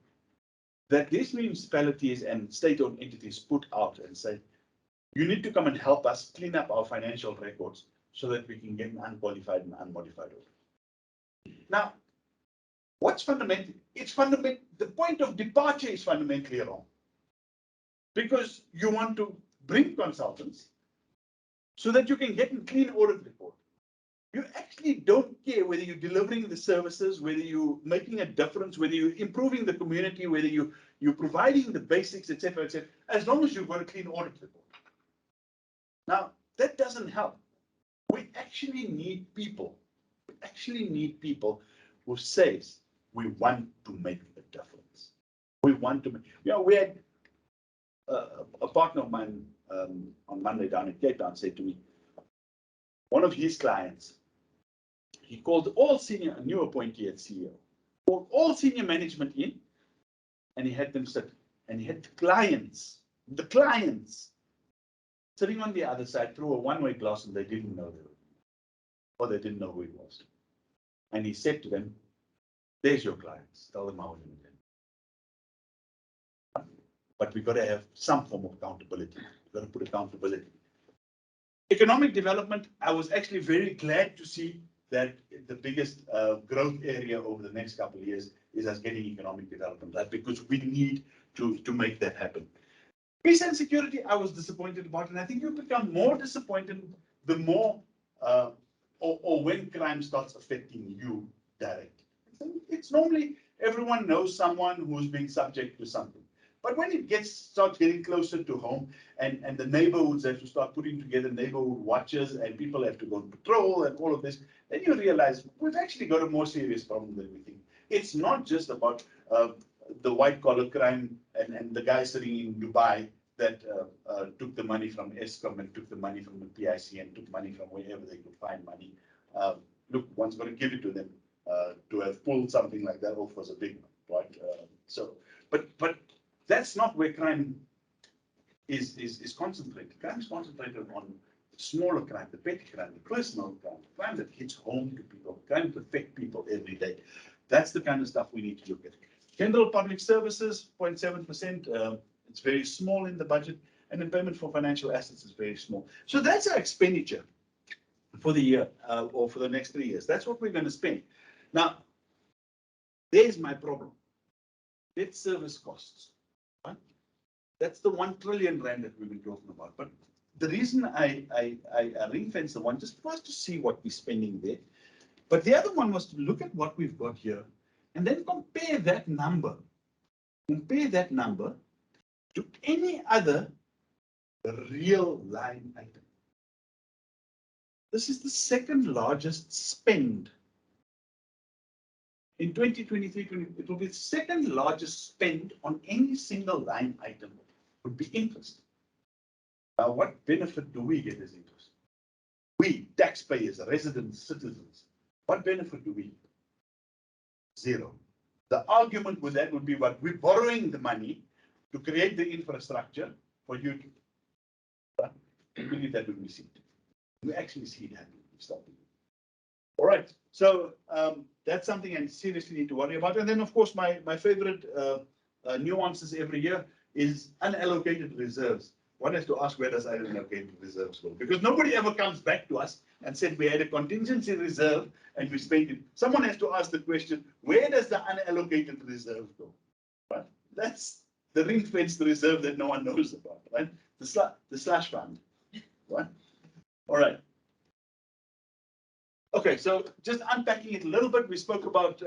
that these municipalities and state-owned entities put out and say, you need to come and help us clean up our financial records so that we can get an unqualified and unmodified audit. Now, what's fundamental? It's fundamental. The point of departure is fundamentally wrong. Because you want to bring consultants so that you can get a clean audit report. You actually don't care whether you're delivering the services, whether you're making a difference, whether you're improving the community, whether you're providing the basics, etc., as long as you've got a clean audit report. Now, that doesn't help. We actually need people. We actually need people who says we want to make a difference. We want to make, you know, we had a partner of mine on Monday down in Cape Town said to me, one of his clients, he called all senior, a new appointee at CEO, called all senior management in, and he had them sit, and he had the clients sitting on the other side through a one-way glass, and they didn't know they were, or they didn't know who it was. And he said to them, there's your clients, tell them how we're going to do. But we've got to have some form of accountability. We've got to put accountability. Economic development, I was actually very glad to see that the biggest growth area over the next couple of years is us getting economic development, right? Because we need to make that happen. Peace and security, I was disappointed about, and I think you'll become more disappointed the more or when crime starts affecting you directly. It's normally everyone knows someone who's being subject to something. But when it starts getting closer to home and the neighborhoods have to start putting together neighborhood watches and people have to go on patrol and all of this, then you realize we've actually got a more serious problem than we think. It's not just about the white collar crime and the guy sitting in Dubai that took the money from Eskom and took the money from the PIC and took money from wherever they could find money. Look, one's going to give it to them. To have pulled something like that off was a big one, right? But that's not where crime is concentrated. Crime is concentrated on smaller crime, the petty crime, the personal crime, the crime that hits home to people, crime that affect people every day. That's the kind of stuff we need to look at. General public services, 0.7%. It's very small in the budget, and then payment for financial assets is very small. So that's our expenditure for the year or for the next 3 years. That's what we're going to spend. Now, there's my problem. Debt service costs. Right? That's the 1 trillion rand that we've been talking about. But the reason I ring-fence the one just was to see what we're spending there. But the other one was to look at what we've got here and then compare that number to any other real line item. This is the second largest spend. In 2023, it will be the second largest spend on any single line item would be interest. Now, what benefit do we get as interest? We, taxpayers, residents, citizens, what benefit do we get? Zero. The argument with that would be what we're borrowing the money to create the infrastructure for you to. I believe that would be seen. We actually see it happening. All right. So that's something I seriously need to worry about. And then, of course, my favorite nuances every year is unallocated reserves. one has to ask, where does unallocated reserves go? Because nobody ever comes back to us and said we had a contingency reserve and we spent it. Someone has to ask the question, where does the unallocated reserve go? Right? That's the ring-fenced reserve that no one knows about, right? The slush fund, right? All right. Okay, so just unpacking it a little bit, we spoke about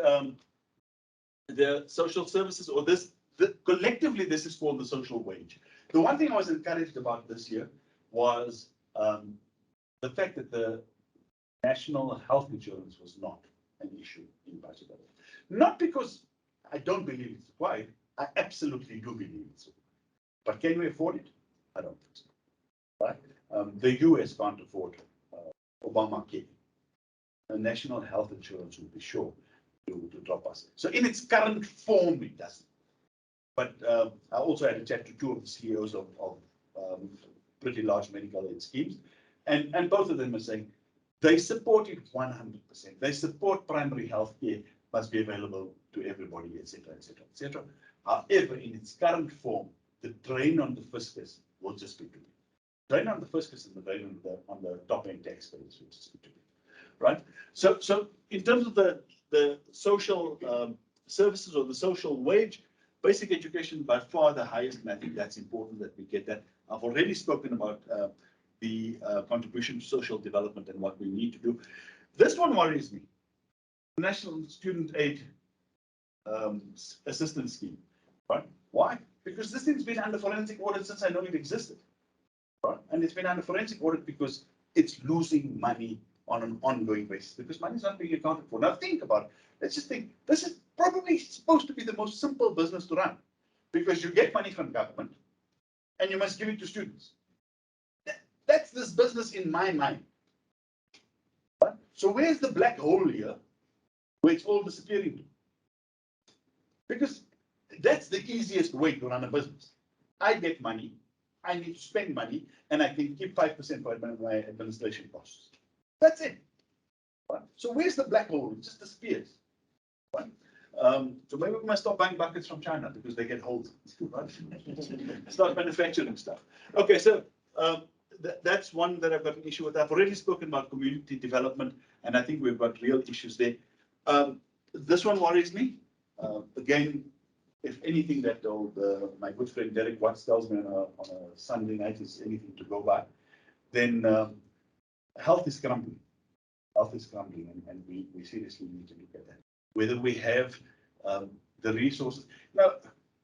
the social services, or collectively, this is called the social wage. The one thing I was encouraged about this year was the fact that the national health insurance was not an issue in budget. Not because I don't believe it's required, I absolutely do believe it's required. But can we afford it? I don't think so. Right? The US can't afford Obamacare. The national health insurance will be sure to drop us. So in its current form, it doesn't. But I also had a chat to two of the CEOs of pretty large medical aid schemes, and both of them are saying they support it 100%. They support primary health care must be available to everybody, etc., etc., etc. However, in its current form, the drain on the fiscus will just be too big. Drain on the fiscus and the drain on the top end taxpayers will just be too big. Right? So in terms of the social services or the social wage, basic education by far the highest, and I think that's important that we get that. I've already spoken about the contribution to social development and what we need to do. This one worries me. The National Student Aid Assistance Scheme. Right? Why? Because this thing's been under forensic audit since I know it existed. Right? And it's been under forensic audit because it's losing money on an ongoing basis, because money is not being accounted for. Now think about it. Let's just think, this is probably supposed to be the most simple business to run, because you get money from government and you must give it to students. That's this business in my mind. Right? So where's the black hole here where it's all disappearing to? Because that's the easiest way to run a business. I get money, I need to spend money, and I can keep 5% for my administration costs. That's it. Right? So where's the black hole? It just disappears. Right? So maybe we must stop buying buckets from China because they get holes. Right? Start manufacturing stuff. Okay, so that's one that I've got an issue with. I've already spoken about community development, and I think we've got real issues there. This one worries me. Again, if anything that my good friend Derek Watts tells me on a Sunday night is anything to go by, then health is crumbling. Health is crumbling, and we seriously need to look at that. Whether we have the resources. Now,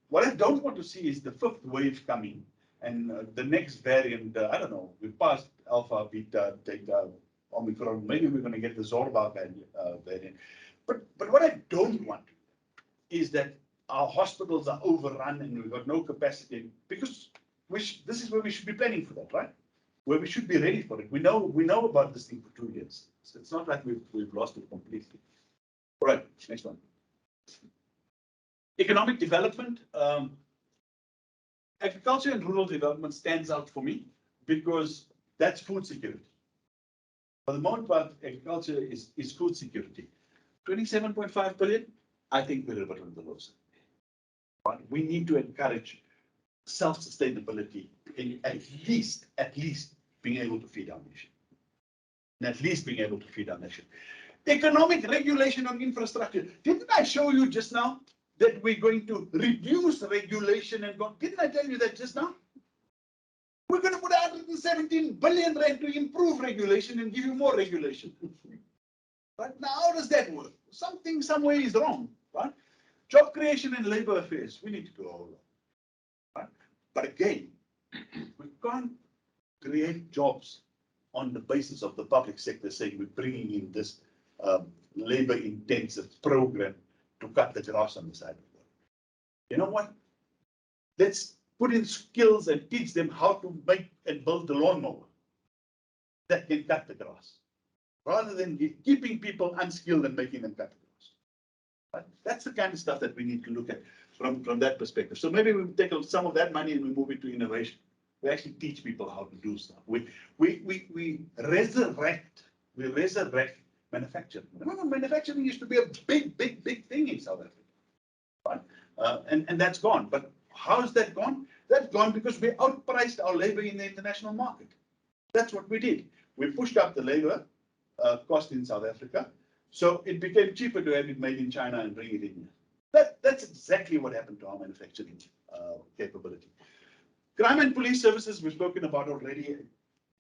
what I don't want to see is the fifth wave coming, and the next variant, I don't know, we passed Alpha, Beta, Theta, Omicron, maybe we're going to get the Zorba variant. But what I don't want is that our hospitals are overrun and we've got no capacity, because this is where we should be planning for that, right? Where we should be ready for it. We know about this thing for 2 years. So it's not like we've lost it completely. All right, next one. Economic development. Agriculture and rural development stands out for me because that's food security. For the most part, agriculture is food security. 27.5 billion, I think we're a bit on the low side. But we need to encourage self-sustainability in at least being able to feed our nation. And at least being able to feed our nation. Economic regulation on infrastructure. Didn't I show you just now that we're going to reduce regulation and go? Didn't I tell you that just now? We're going to put 117 billion rand to improve regulation and give you more regulation. But now how does that work? Something somewhere is wrong, right? Job creation and labor affairs, we need to do all that. Right? But again, we can't create jobs on the basis of the public sector saying we're bringing in this labor-intensive program to cut the grass on the side of the road. You know what? Let's put in skills and teach them how to make and build the lawnmower that can cut the grass, rather than keeping people unskilled and making them cut the grass. Right? That's the kind of stuff that we need to look at from that perspective. So maybe we take some of that money and we move it to innovation. We actually teach people how to do stuff. We resurrect manufacturing. Remember, manufacturing used to be a big thing in South Africa, right? And that's gone. But how's that gone? That's gone because we outpriced our labor in the international market. That's what we did. We pushed up the labor cost in South Africa, so it became cheaper to have it made in China and bring it in here. That's exactly what happened to our manufacturing capability. Crime and police services we've spoken about already.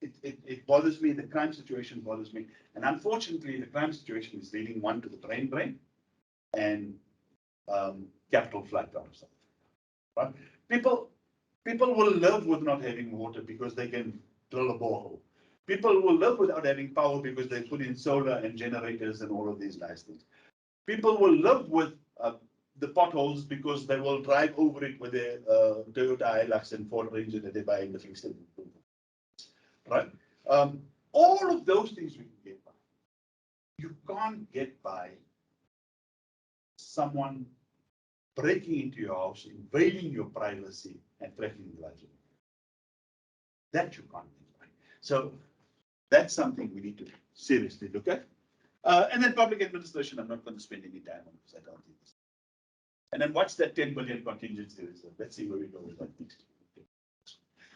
It bothers me. The crime situation bothers me, and unfortunately, the crime situation is leading one to the brain drain and capital flight out of South Africa. Right? People will live with not having water because they can drill a borehole. People will live without having power because they put in solar and generators and all of these nice things. People will live with the potholes because they will drive over it with their Toyota Hilux and Ford Ranger that they buy in the fixed income. Right? All of those things we can get by. You can't get by someone breaking into your house, invading your privacy, and threatening the lives of you. That you can't get by. So that's something we need to seriously look at. And then public administration, I'm not going to spend any time on this. I don't think this. And then what's that 10 billion contingency reserve? Let's see where we go with that next.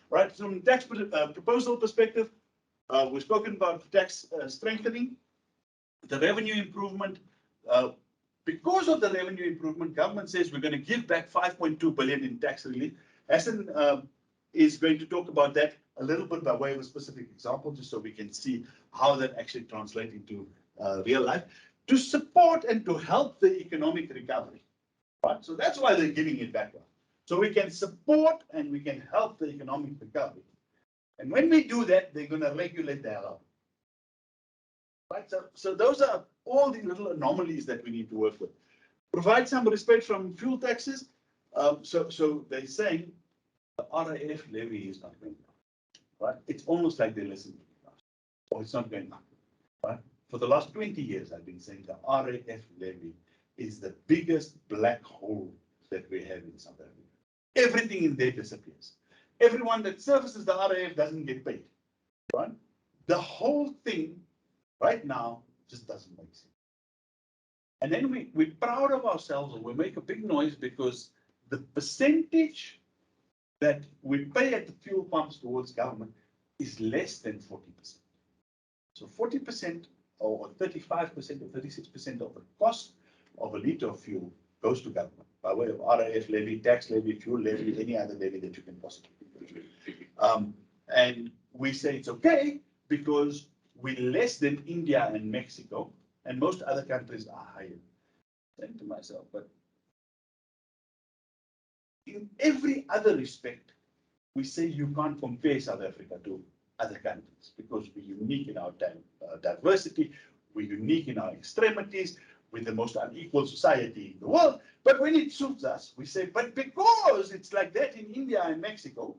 Right, so from tax proposal perspective, we've spoken about tax strengthening, the revenue improvement. Because of the revenue improvement, government says we're going to give back 5.2 billion in tax relief. Hassan is going to talk about that a little bit by way of a specific example, just so we can see how that actually translates into real life, to support and to help the economic recovery. Right? So that's why they're giving it back. So we can support and we can help the economic recovery. And when we do that, they're going to regulate the hell out. Right? So those are all the little anomalies that we need to work with. Provide some respect from fuel taxes. So they're saying the RAF levy is not going up. Right? It's almost like they listen to us. Or it's not going up. Right? For the last 20 years, I've been saying the RAF levy is the biggest black hole that we have in South Africa. Everything in there disappears. Everyone that services the RAF doesn't get paid. Right? The whole thing right now just doesn't make sense. And then we're proud of ourselves and we make a big noise because the percentage that we pay at the fuel pumps towards government is less than 40%. So 40% or 35% or 36% of the cost of a litre of fuel goes to government by way of RAF levy, tax levy, fuel levy, any other levy that you can possibly do. And we say it's okay because we're less than India and Mexico, and most other countries are higher. I'm saying to myself, but in every other respect, we say you can't compare South Africa to other countries because we're unique in our diversity, we're unique in our extremities, we're the most unequal society in the world. But when it suits us, we say, but because it's like that in India and Mexico,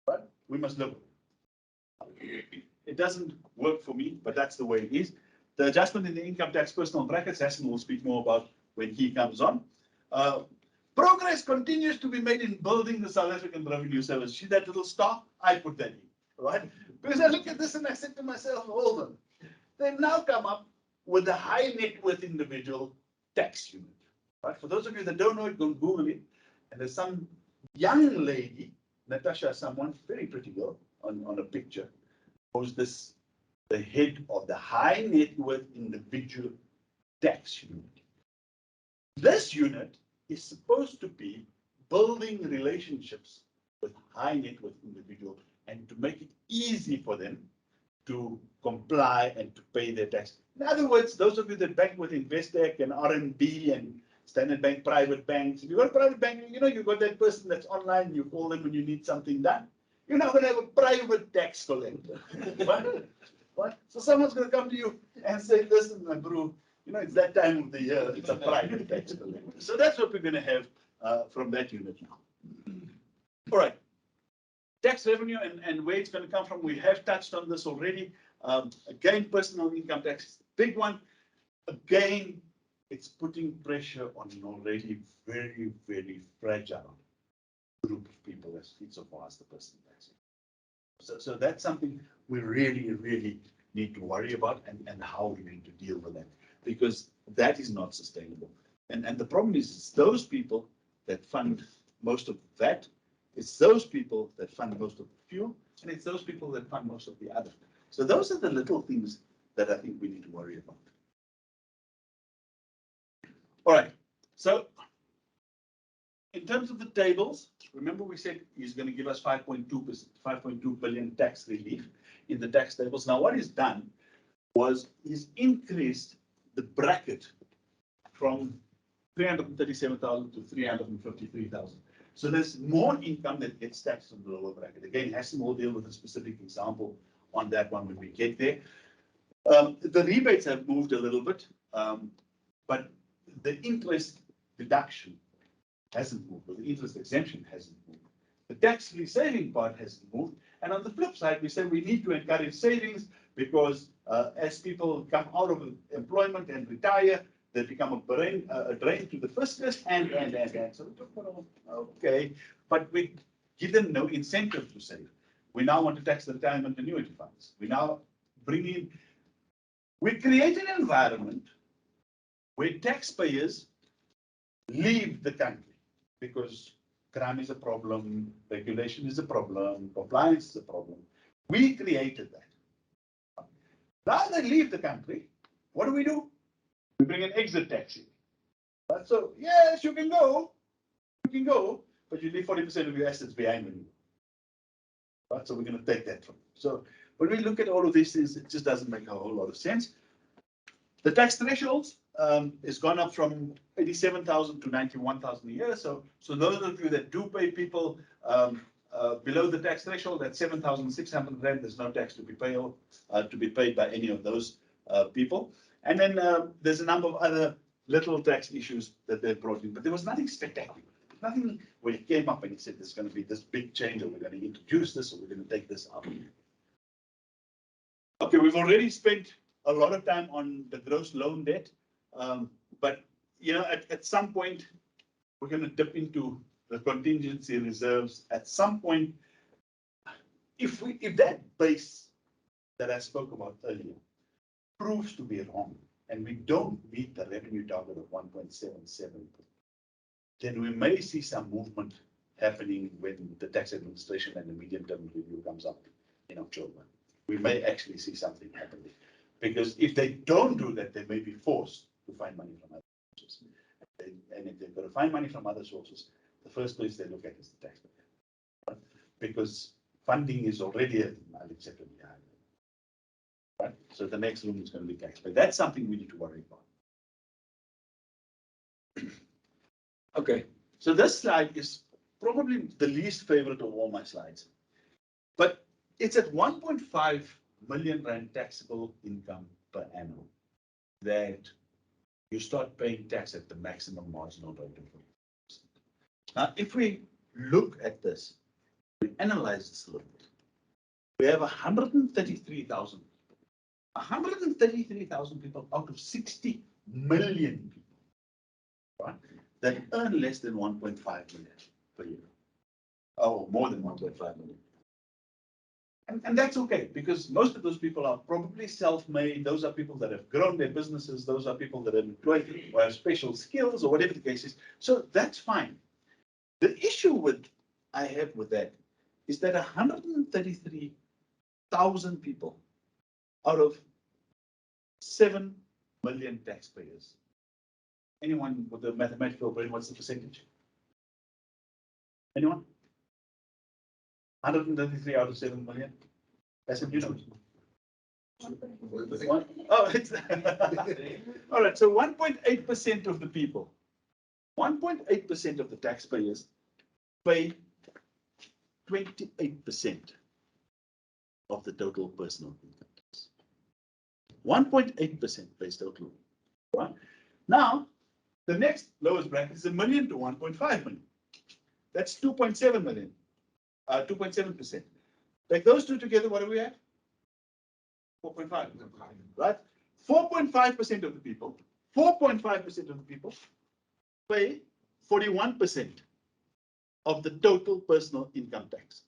but we must live with it. It doesn't work for me, but that's the way it is. The adjustment in the income tax personal brackets, Hassan will speak more about when he comes on. Progress continues to be made in building the South African Revenue Service. See that little star? I put that in, right? Because I look at this and I said to myself, hold on. They've now come up with the high net worth individual tax unit. Right? For those of you that don't know it, go Google it. And there's some young lady, Natasha, someone, very pretty girl, on a picture, who's the head of the high net worth individual tax unit. This unit is supposed to be building relationships with high net worth individuals and to make it easy for them to comply and to pay their tax. In other words, those of you that bank with Investec and RMB and Standard Bank private banks, if you've got a private bank, you know, you've got that person that's online, you call them when you need something done. You're not going to have a private tax collector. What? So someone's going to come to you and say, listen, my bro, you know, it's that time of the year, it's a private tax collector. So that's what we're going to have from that unit now. All right. Tax revenue and where it's going to come from, we have touched on this already. Again, personal income tax is the big one. Again, it's putting pressure on an already very, very fragile group of people as insofar as the personal tax. So that's something we really, really need to worry about and how we're going to deal with that, because that is not sustainable. And the problem is it's those people that fund most of that It's those people that fund most of the fuel, and it's those people that fund most of the other. So those are the little things that I think we need to worry about. All right, so in terms of the tables, remember we said he's going to give us 5.2%, 5.2 billion tax relief in the tax tables. Now what he's done was he's increased the bracket from 337,000 to 353,000. So there's more income that gets taxed in the lower bracket. Again, Hassan will deal with a specific example on that one when we get there. The rebates have moved a little bit, but the interest deduction hasn't moved, or the interest exemption hasn't moved. The tax-free saving part hasn't moved. And on the flip side, we say we need to encourage savings because as people come out of employment and retire, they become a drain to the fiscus and. So we talk about, okay, but we give them no incentive to save. We now want to tax the retirement annuity funds. We now bring in, we create an environment where taxpayers leave the country because crime is a problem, regulation is a problem, compliance is a problem. We created that. Now they leave the country, what do? We bring an exit tax in. So yes, you can go, but you leave 40% of your assets behind you. Right? So we're going to take that from you. So when we look at all of these things, it just doesn't make a whole lot of sense. The tax thresholds has gone up from 87,000 to 91,000 a year. So those of you that do pay people below the tax threshold at 7,600 rand, there's no tax to be paid by any of those people. And then there's a number of other little tax issues that they brought in, but there was nothing spectacular. Nothing where he came up and he said there's going to be this big change, or we're going to introduce this, or we're going to take this out. Okay, we've already spent a lot of time on the gross loan debt, but you know, at some point we're going to dip into the contingency reserves. At some point, if that base that I spoke about earlier proves to be wrong, and we don't meet the revenue target of 1.77, then we may see some movement happening when the tax administration and the medium-term review comes up in October. We may actually see something happening, because if they don't do that, they may be forced to find money from other sources. And if they've got to find money from other sources, the first place they look at is the taxpayer, right? Because funding is already unacceptably high. Right? So the next room is going to be tax, but that's something we need to worry about. Okay, so this slide is probably the least favorite of all my slides, but it's at 1.5 million rand taxable income per annum that you start paying tax at the maximum marginal rate of 40%. Now, if we look at this, we analyze this a little bit. We have 133,000 people out of 60 million people, right, that earn less than 1.5 million per year. Oh, more than 1.5 million. And that's okay, because most of those people are probably self-made. Those are people that have grown their businesses. Those are people that are employed or have special skills or whatever the case is. So that's fine. The issue I have with that is that 133,000 people out of 7 million taxpayers. Anyone with a mathematical brain, what's the percentage? Anyone? 133 out of 7 million? That's a new number. Oh, it's all right. So 1.8% of the people, 1.8% of the taxpayers pay 28% of the total personal income tax. 1.8% pays total. Right? Now, the next lowest bracket is 1 million to 1.5 million. That's 2.7 million, 2.7%. Take those two together, what do we have? 4.5, right? 4.5% of the people, 4.5% of the people pay 41% of the total personal income tax.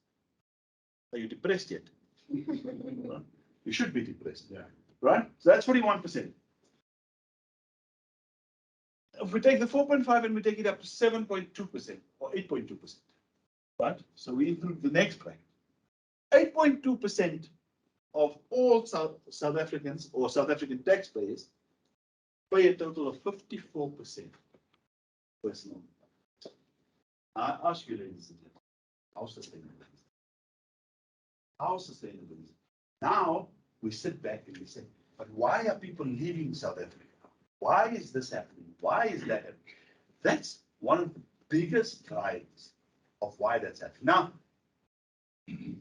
Are you depressed yet? You should be depressed, yeah. Right? So that's 41%. If we take the 4.5 and we take it up to 7.2% or 8.2%, right? So we include the next bracket. 8.2% of all South Africans or South African taxpayers pay a total of 54% personal. I ask you, ladies and gentlemen, how sustainable is it? How sustainable is it? Now we sit back and we say, but why are people leaving South Africa? Why is this happening? Why is that happening? That's one of the biggest drivers of why that's happening. Now,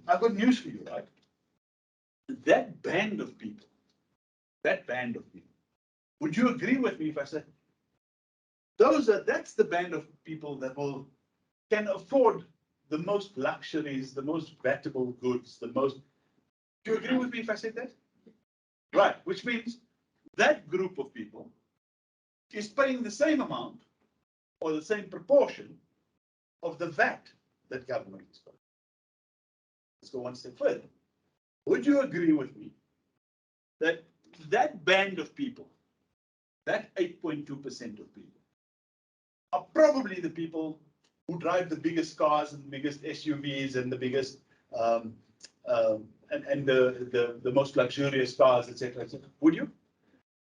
I've got news for you, right? That band of people, would you agree with me if I said that's the band of people that can afford the most luxuries, the most valuable goods, do you agree with me if I said that? Right, which means that group of people is paying the same amount or the same proportion of the VAT that government is paying. Let's go one step further. Would you agree with me that that band of people, that 8.2% of people, are probably the people who drive the biggest cars and the biggest SUVs and the biggest and the most luxurious cars, etc., etc. Would you?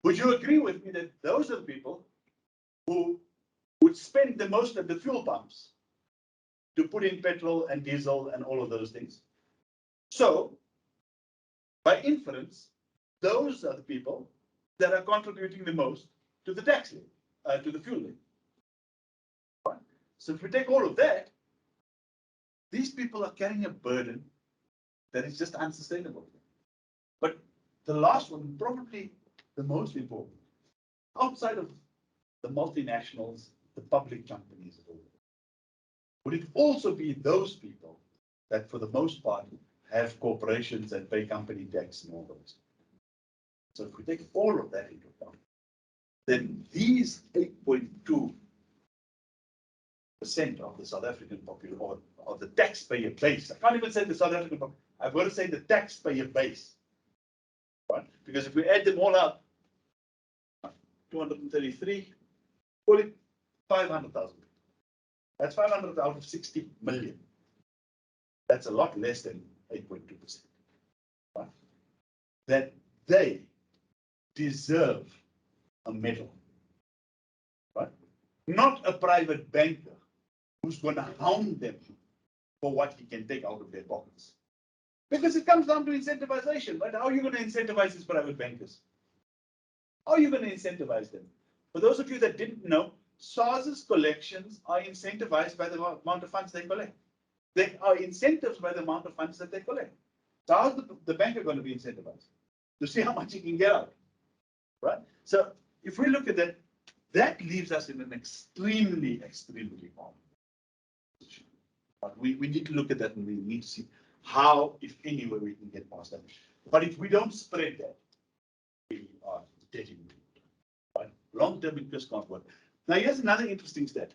Would you agree with me that those are the people who would spend the most at the fuel pumps to put in petrol and diesel and all of those things? So, by inference, those are the people that are contributing the most to the tax levy, to the fuel levy. Right? So if we take all of that, these people are carrying a burden that is just unsustainable. But the last one, probably the most important, outside of the multinationals, the public companies, would it also be those people that, for the most part, have corporations that pay company tax and all those? So if we take all of that into account, then these 8.2% of the South African population, or of the taxpayer base, I can't even say the South African population, I've got to say the taxpayer base, right? Because if we add them all up, 233, call it 500,000. That's 500 out of 60 million. That's a lot less than 8.2%. Right? That they deserve a medal, right? Not a private banker who's going to hound them for what he can take out of their pockets. Because it comes down to incentivization, right? How are you going to incentivize these private bankers? How are you going to incentivize them? For those of you that didn't know, SARS's collections are incentivized by the amount of funds they collect. They are incentives by the amount of funds that they collect. So how's the banker going to be incentivized? To see how much he can get out, right? So if we look at that, that leaves us in an extremely, extremely vulnerable position. But we need to look at that and we need to see how, if anywhere, we can get past that. But if we don't spread that, we are dead in the water, right? Long-term interest can't work. Now, here's another interesting stat.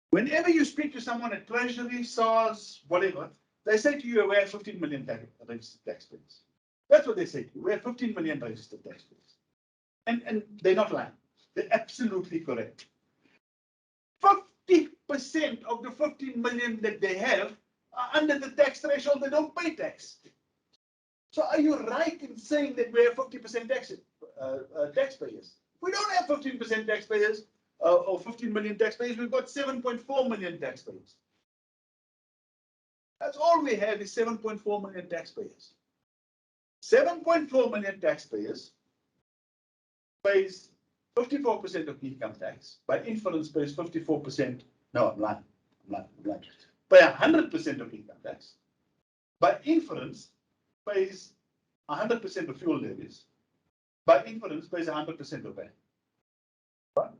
Whenever you speak to someone at Treasury, SARS, whatever, they say to you, we have 15 million registered taxpayers. That's what they say to you. We have 15 million registered taxpayers. And they're not lying. They're absolutely correct. 50% of the 15 million that they have are under the tax threshold. They don't pay tax. So are you right in saying that we have 50% taxpayers? We don't have 15% taxpayers or 15 million taxpayers. We've got 7.4 million taxpayers. That's all we have is 7.4 million taxpayers. 7.4 million taxpayers pays 54% of income tax. By inference, pays 54%. No, I'm lying. Pay 100% of income tax. By inference, pays 100% of fuel levies. By inference, pays 100% of VAT. Right?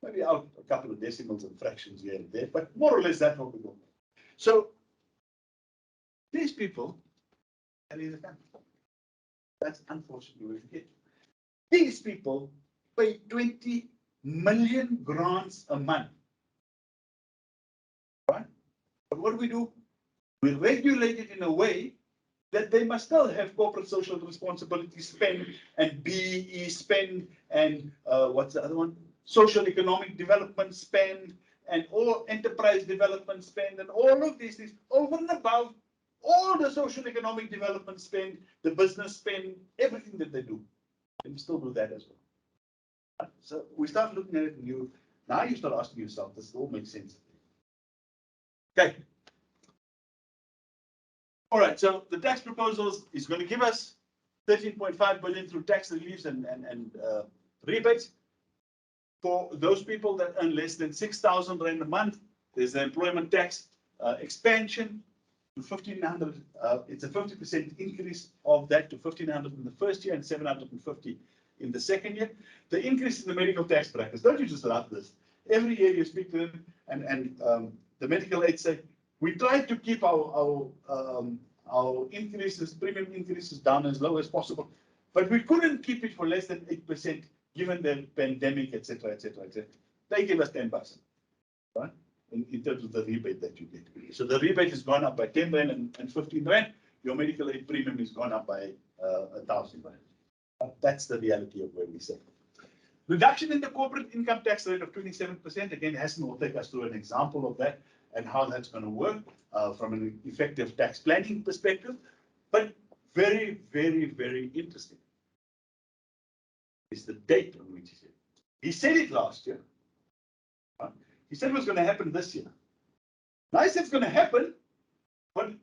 Maybe out a couple of decimals and fractions here and there, but more or less that's what we go. So these people, and in the country, that's unfortunately what we get. These people pay 20 million grants a month. Right? But what do? We regulate it in a way that they must still have corporate social responsibility spend and BEE spend and what's the other one? Social economic development spend and all enterprise development spend and all of these things over and above all the social economic development spend, the business spend, everything that they do. And we still do that as well. So we start looking at it and now you start asking yourself, does it all make sense? Okay. All right, so the tax proposals is going to give us 13.5 billion through tax reliefs and rebates. For those people that earn less than 6,000 rand a month, there's the employment tax expansion to 1,500. It's a 50% increase of that to 1,500 in the first year and 750 in the second year. The increase in the medical tax brackets, don't you just love this? Every year you speak to them and the medical aides say, we try to keep our increases, premium increases down as low as possible, but we couldn't keep it for less than 8% given the pandemic, etc., etc., etc. They give us 10 bucks, right? In terms of the rebate that you get. So the rebate has gone up by 10 rand and 15 rand. Your medical aid premium has gone up by 1,000 rand. That's the reality of where we sit. Reduction in the corporate income tax rate of 27%. Again, Hassan will take us through an example of that and how that's going to work from an effective tax planning perspective. But very, very, very interesting is the date on which he said it. He said it last year. He said it was going to happen this year. Now he said it's going to happen, but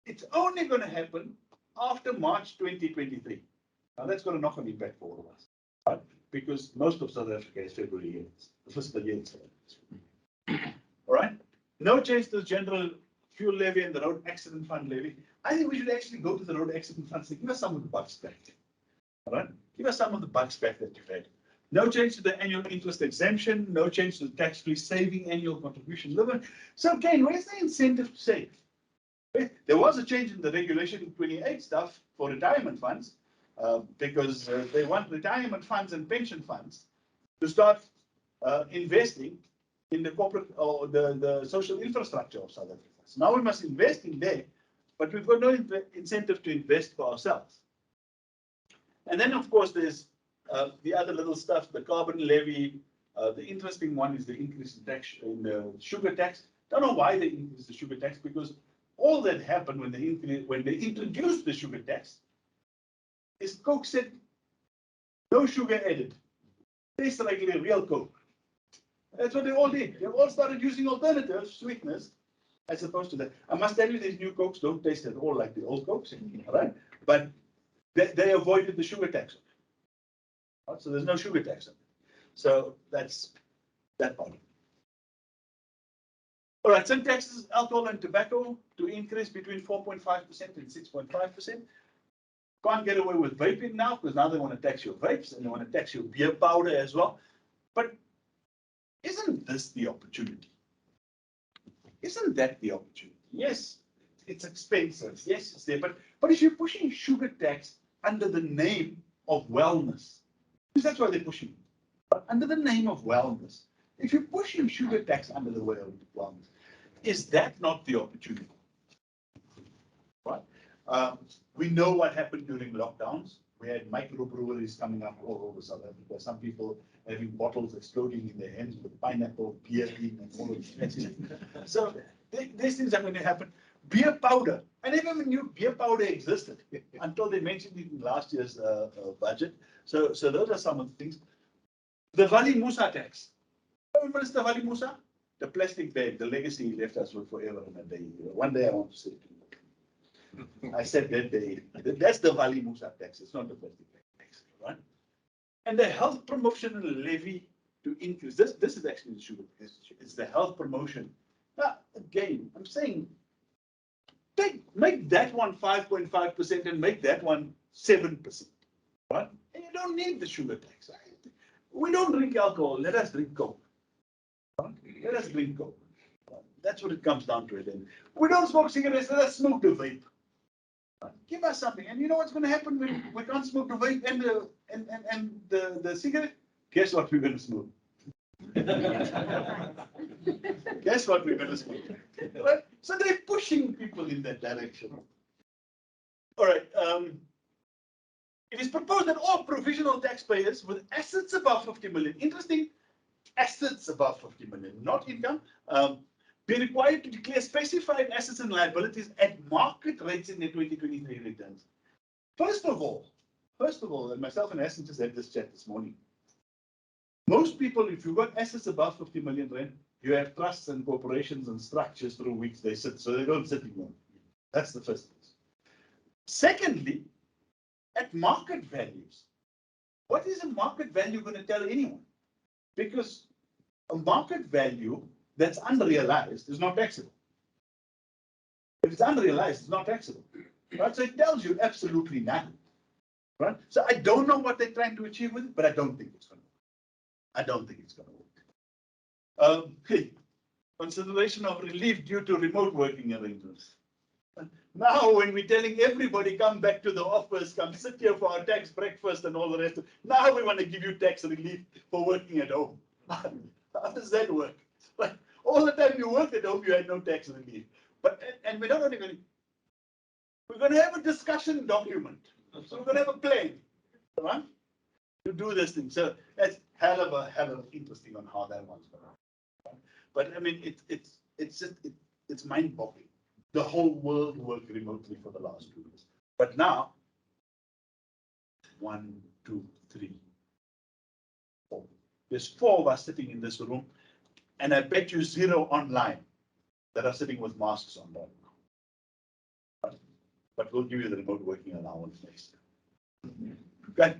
it's only going to happen after March 2023. Now that's going to knock on impact for all of us, right? Because most of South Africa is February year, the fiscal year. All right. No change to the general fuel levy and the road accident fund levy. I think we should actually go to the road accident funds and give us some of the bucks back. All right. Give us some of the bucks back that you've had. No change to the annual interest exemption. No change to the tax-free saving annual contribution limit. So again, where's the incentive to save? There was a change in the regulation 28 stuff for retirement funds because they want retirement funds and pension funds to start investing in the corporate or the social infrastructure of South Africa. So now we must invest in there, but we've got no incentive to invest for ourselves. And then, of course, there's the other little stuff, the carbon levy. The interesting one is the increase in tax in the sugar tax. Don't know why they increased the sugar tax, because all that happened when they introduced the sugar tax is Coke said no sugar added. Tastes like a real Coke. That's what they all did. They all started using alternative sweeteners as opposed to that. I must tell you, these new Cokes don't taste at all like the old Cokes, right? But they avoided the sugar tax. Right? So there's no sugar tax. So that's that part. All right, some taxes, alcohol and tobacco, to increase between 4.5% and 6.5%. Can't get away with vaping now, because now they want to tax your vapes and they want to tax your beer powder as well. But isn't this the opportunity? Isn't that the opportunity? Yes, it's expensive. Yes, it's there. But if you're pushing sugar tax under the name of wellness, because that's why they're pushing it, but under the name of wellness, if you're pushing sugar tax under the way of wellness, is that not the opportunity? Right? We know what happened during lockdowns. We had microbreweries coming up all over South Africa. Some people having bottles exploding in their hands with pineapple, beer in, and all of these. So these things are going to happen. Beer powder. I never even knew beer powder existed until they mentioned it in last year's budget. So those are some of the things. The Vali Musa tax. Minister Vali Musa, the plastic bag, the legacy he left us with forever and a day. One day I want to say to you. I said that day. That's the Vali Musa tax. It's not the plastic bag tax, right? And the health promotion levy to increase. This is actually the sugar. It's the health promotion. Now, again, I'm saying make that one 5.5% and make that one 7%, right? And you don't need the sugar tax. Right? We don't drink alcohol. Let us drink Coke. Right? Let us drink Coke. That's what it comes down to. Then we don't smoke cigarettes. Let us smoke the vape. Right? Give us something, and you know what's going to happen when we can't smoke the vape and the cigarette? Guess what we're going to smoke? Guess what we're going to smoke? Right? So they're pushing people in that direction. All right. It is proposed that all provisional taxpayers with assets above 50 million. Interesting. assets above 50 million, not income, be required to declare specified assets and liabilities at market rates in their 2023 returns. First of all, and myself and Hassan just had this chat this morning. Most people, if you've got assets above 50 million rand, you have trusts and corporations and structures through which they sit, so they don't sit anymore. That's the first thing. Secondly, at market values, what is a market value going to tell anyone? Because a market value that's unrealized is not taxable. If it's unrealized, it's not taxable. Right? So it tells you absolutely nothing. Right? So I don't know what they're trying to achieve with it, but I don't think it's going to work. I don't think it's going to work. Consideration of relief due to remote working arrangements. Now, when we're telling everybody, come back to the office, come sit here for our tax breakfast and all the rest of it, now we want to give you tax relief for working at home. How does that work? Like, all the time you worked at home, you had no tax relief. And we're not only going to, we're going to have a discussion document. So we're going to have a plan, right, to do this thing. So that's hell of interesting on how that one's going to. But I mean, it's mind-boggling. The whole world worked remotely for the last 2 years. But now, 1, 2, 3, 4. There's 4 of us sitting in this room, and I bet you 0 online that are sitting with masks on right? But we'll give you the remote working allowance next year. Okay.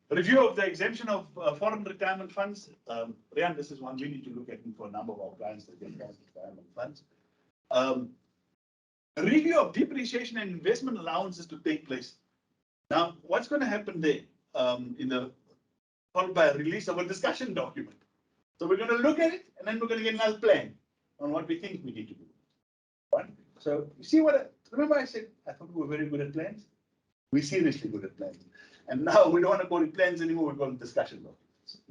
Review of the exemption of foreign retirement funds. Rian, this is one we need to look at for a number of our clients that get foreign retirement funds. A review of depreciation and investment allowances to take place. Now, what's going to happen there? Followed by a release of a discussion document. So we're going to look at it, and then we're going to get another plan on what we think we need to do. Right? So you see remember I said I thought we were very good at plans? We're seriously good at plans. And now we don't want to call it plans anymore, we call it discussion documents.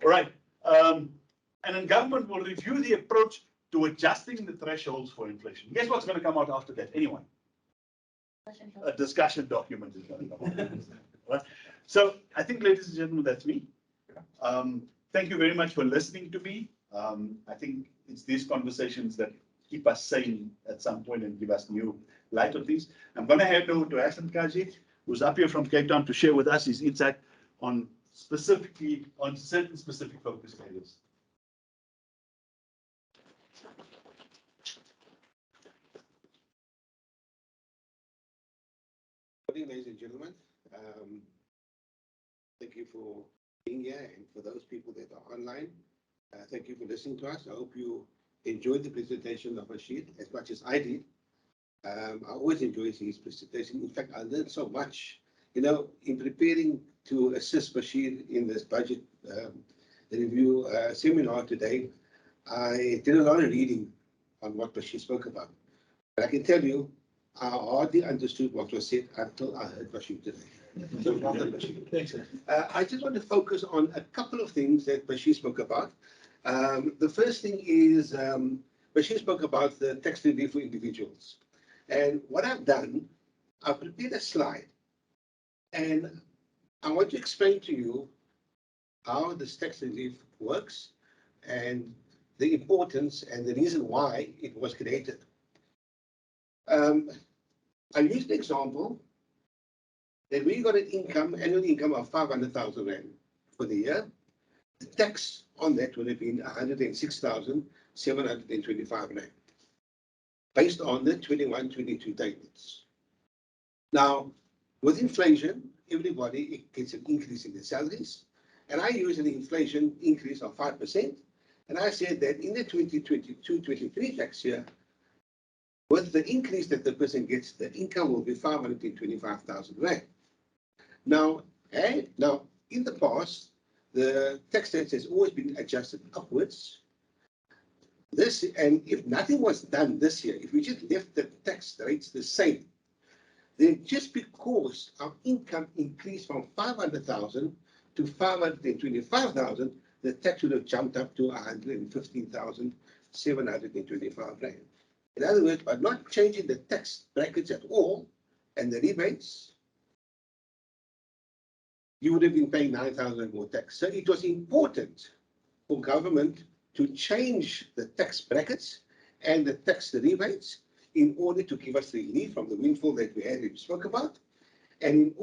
All right. And then government will review the approach to adjusting the thresholds for inflation. Guess what's going to come out after that? Anyone? A discussion document is going to come out. Right? So I think, ladies and gentlemen, that's me. Thank you very much for listening to me. I think it's these conversations that keep us sane at some point and give us new light on things. I'm going to hand over to Hassan Kaji, who's up here from Cape Town, to share with us his insight on certain specific focus areas. Good evening, ladies and gentlemen. Thank you for being here, and for those people that are online, thank you for listening to us. I hope you enjoyed the presentation of Rashid as much as I did. I always enjoy his presentation. In fact, I learned so much, in preparing to assist Bashir in this budget review seminar today. I did a lot of reading on what Bashir spoke about. But I can tell you, I hardly understood what was said until I heard Bashir today. So well done, Bashir. Thanks. I just want to focus on a couple of things that Bashir spoke about. The first thing is Bashir spoke about the tax relief for individuals. And what I've done, I've prepared a slide. And I want to explain to you how this tax relief works and the importance and the reason why it was created. I used the example that we got an annual income of 500,000 Rand for the year. The tax on that would have been 106,725 Rand, based on the 21-22 tables. Now, with inflation, everybody gets an increase in their salaries. And I used an inflation increase of 5%. And I said that in the 2022-23 tax year, with the increase that the person gets, the income will be 525,000 Rand. Now, in the past, the tax rate has always been adjusted upwards. And if nothing was done this year, if we just left the tax rates the same, then just because our income increased from 500,000 to 525,000, the tax would have jumped up to 115,725 Rand. In other words, by not changing the tax brackets at all and the rebates, you would have been paying 9,000 more tax. So it was important for government to change the tax brackets and the tax rebates in order to give us relief from the windfall that we spoke about. And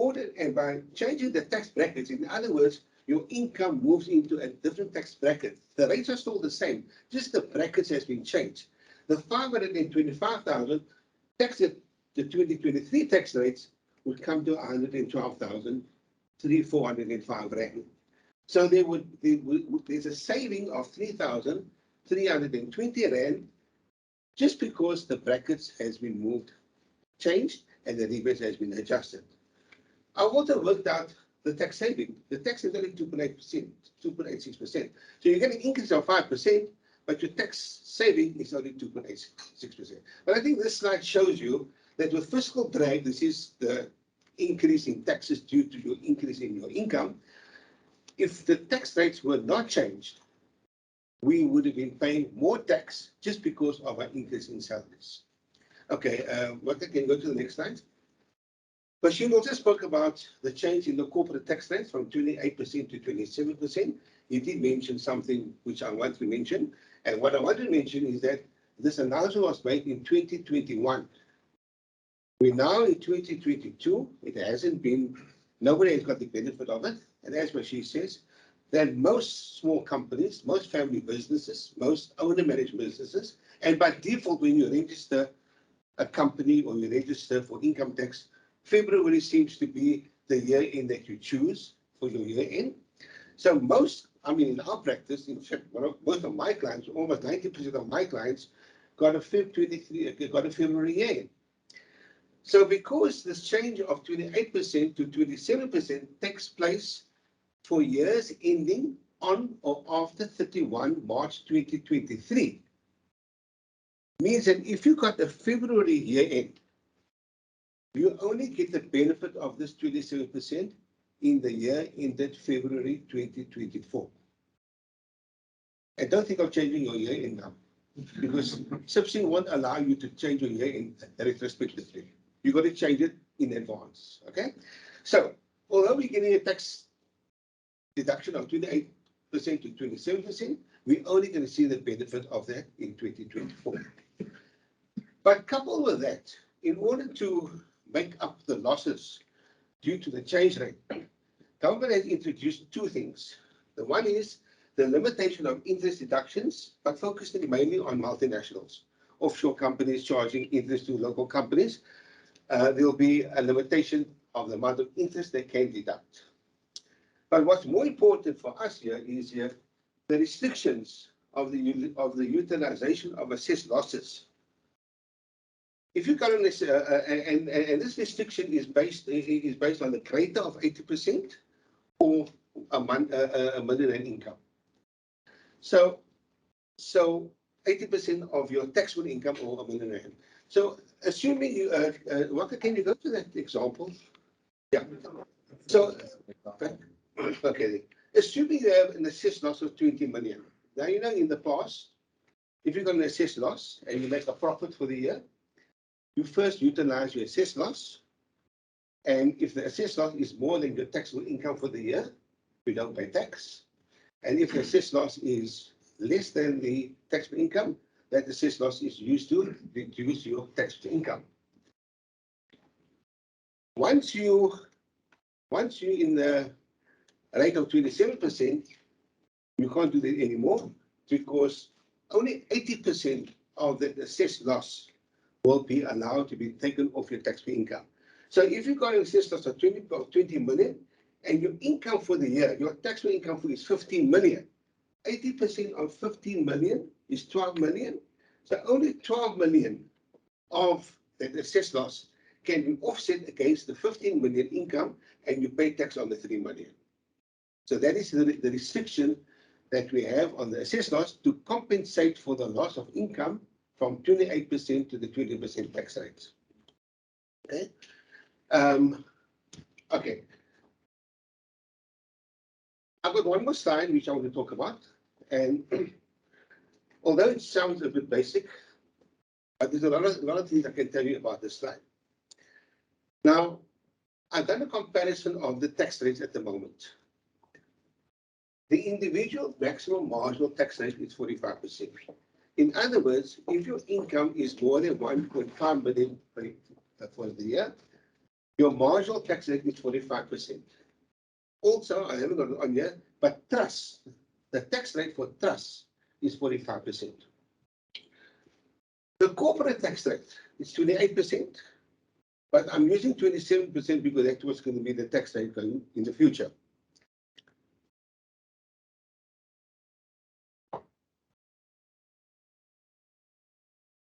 by changing the tax brackets, in other words, your income moves into a different tax bracket. The rates are still the same, just the brackets has been changed. The 525,000 tax, the 2023 tax rates would come to 112,405 rand. So there's a saving of 3,320 rand just because the brackets has been moved, changed, and the rebate has been adjusted. I also worked out the tax saving. The tax is only 2.8%, 2.86%. So you get an increase of 5%, but your tax saving is only 2.86%. But I think this slide shows you that with fiscal drag, this is the increase in taxes due to your increase in your income. If the tax rates were not changed, we would have been paying more tax just because of our increase in salaries. Okay, what can go to the next slide? Bashir also spoke about the change in the corporate tax rate from 28% to 27%. He did mention something which I want to mention. And what I want to mention is that this announcement was made in 2021. We're now in 2022. It hasn't been, nobody has got the benefit of it. And as Bashir says, that most small companies, most family businesses, most owner-managed businesses, and by default, when you register a company or you register for income tax, February seems to be the year end that you choose for your year end. So in our practice, in fact, most of my clients, almost 90% of my clients, got a February year end. So because this change of 28% to 27% takes place for years ending on or after 31 March 2023, means that if you got a February year end, you only get the benefit of this 27% in the year ended February 2024. And don't think of changing your year end now, because subsidy won't allow you to change your year end retrospectively. You've got to change it in advance. Okay? So, although we're getting a tax deduction of 28% to 27%, we're only going to see the benefit of that in 2024. But coupled with that, in order to make up the losses due to the change rate, government has introduced two things. The one is the limitation of interest deductions, but focusing mainly on multinationals, offshore companies charging interest to local companies. There will be a limitation of the amount of interest they can deduct. But what's more important for us here is the restrictions of the utilization of assessed losses. If you go on this, and this restriction is based on the greater of 80% or a million rand income. So 80% of your taxable income or a million rand. So assuming you, Waka, can you go to that example? Yeah. So okay, assuming you have an assessed loss of 20 million. Now you know in the past, if you've got an assessed loss and you make a profit for the year, you first utilize your assessed loss, and if the assessed loss is more than your taxable income for the year, you don't pay tax. And if the assessed loss is less than the taxable income, that assessed loss is used to reduce your taxable income. Once you in the rate of 27%, you can't do that anymore because only 80% of the assessed loss will be allowed to be taken off your taxable income. So if you've got an assessed loss of 20 million and your income for the year, your taxable income is 15 million, 80% of 15 million is 12 million. So only 12 million of that assessed loss can be offset against the 15 million income, and you pay tax on the 3 million. So that is the restriction that we have on the assessed loss to compensate for the loss of income from 28% to the 20% tax rates. Okay. Okay. I've got one more slide which I want to talk about, and although it sounds a bit basic, but there's a lot of things I can tell you about this slide. Now, I've done a comparison of the tax rates at the moment. The individual maximum marginal tax rate is 45%. In other words, if your income is more than 1.5 million for the year, your marginal tax rate is 45%. Also, I haven't got it on here, but trust, the tax rate for trust is 45%. The corporate tax rate is 28%, but I'm using 27% because that's what's going to be the tax rate going in the future.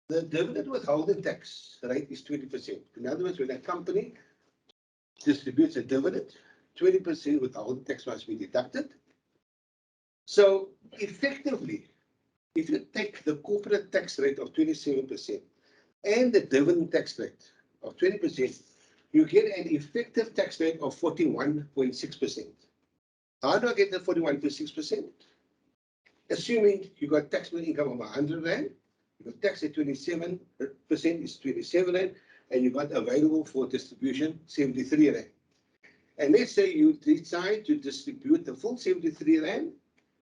The dividend withholding tax rate is 20%. In other words, when a company distributes a dividend, 20% withholding tax must be deducted. So effectively, if you take the corporate tax rate of 27% and the dividend tax rate of 20%, you get an effective tax rate of 41.6%. How do I get the 41.6%? Assuming you got taxable income of 100 Rand, your tax at 27% is 27 Rand, and you got available for distribution 73 Rand. And let's say you decide to distribute the full 73 Rand,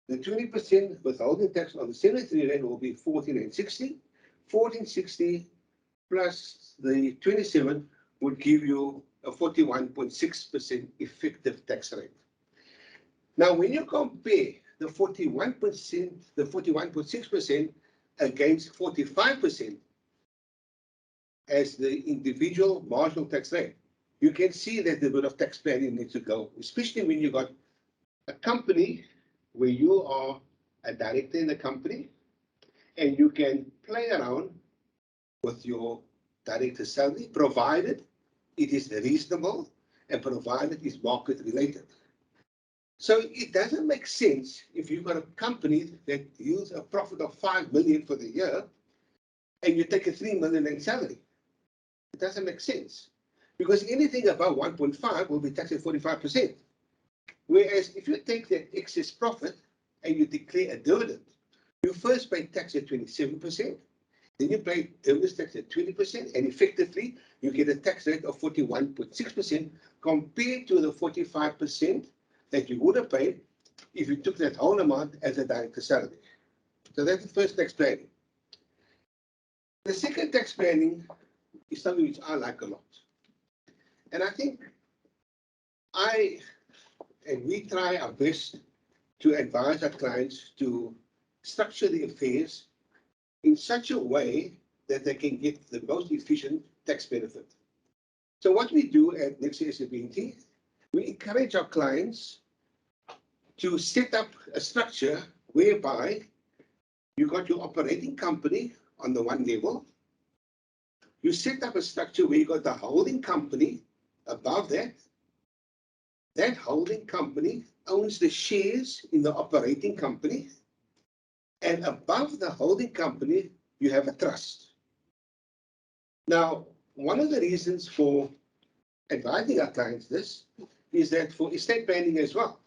the 20% withholding tax on the 73 Rand will be 14.60. 14.60 plus the 27 would give you a 41.6% effective tax rate. Now, when you compare the 41%, the 41.6% against 45% as the individual marginal tax rate, you can see that the bit of tax planning needs to go, especially when you got a company where you are a director in the company and you can play around with your director salary, provided it is reasonable and provided it's market related. So it doesn't make sense if you've got a company that yields a profit of 5 million for the year and you take a 3 million in salary. It doesn't make sense because anything above 1.5 will be taxed at 45%. Whereas if you take that excess profit and you declare a dividend, you first pay tax at 27%, then you pay dividend tax at 20%, and effectively you get a tax rate of 41.6% compared to the 45% that you would have paid if you took that whole amount as a director salary. So that's the first tax planning. The second tax planning is something which I like a lot. And I think we try our best to advise our clients to structure the affairs in such a way that they can get the most efficient tax benefit. So what we do at Nexia SAB&T, we encourage our clients to set up a structure whereby you got your operating company on the one level. You set up a structure where you got the holding company above that. That holding company owns the shares in the operating company. And above the holding company, you have a trust. Now, one of the reasons for advising our clients this is that for estate planning as well,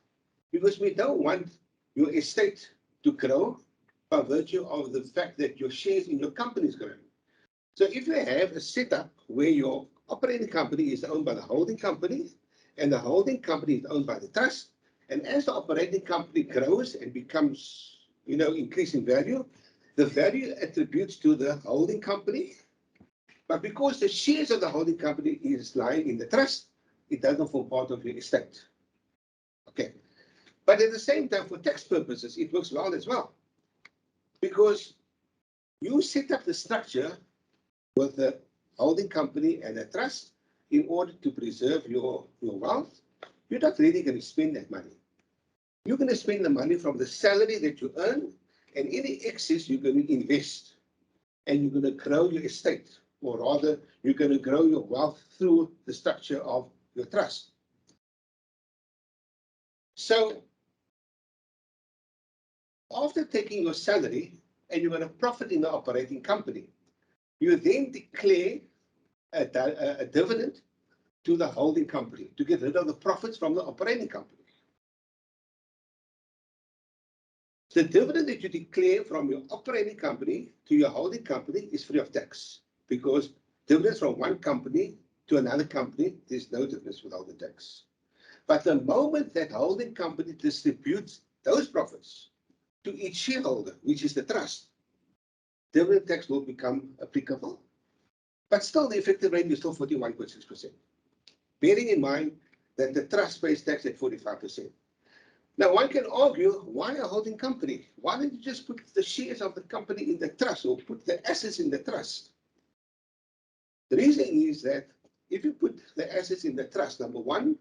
because we don't want your estate to grow by virtue of the fact that your shares in your company is growing. So if you have a setup where your operating company is owned by the holding company and the holding company is owned by the trust, and as the operating company grows and becomes, increase in value, the value attributes to the holding company. But because the shares of the holding company is lying in the trust, it doesn't form part of your estate. Okay. But at the same time, for tax purposes, it works well as well. Because you set up the structure with the holding company and a trust in order to preserve your wealth. You're not really going to spend that money. You're going to spend the money from the salary that you earn, and any excess you're going to invest. And you're going to grow your estate, or rather, you're going to grow your wealth through the structure of your trust. So, after taking your salary and you're going to profit in the operating company, you then declare a dividend to the holding company to get rid of the profits from the operating company. The dividend that you declare from your operating company to your holding company is free of tax, because dividends from one company to another company, there's no difference without the tax. But the moment that holding company distributes those profits to each shareholder, which is the trust, dividend tax will become applicable. But still, the effective rate is still 41.6%. Bearing in mind that the trust pays tax at 45%. Now, one can argue, why a holding company? Why don't you just put the shares of the company in the trust or put the assets in the trust? The reason is that if you put the assets in the trust, number one,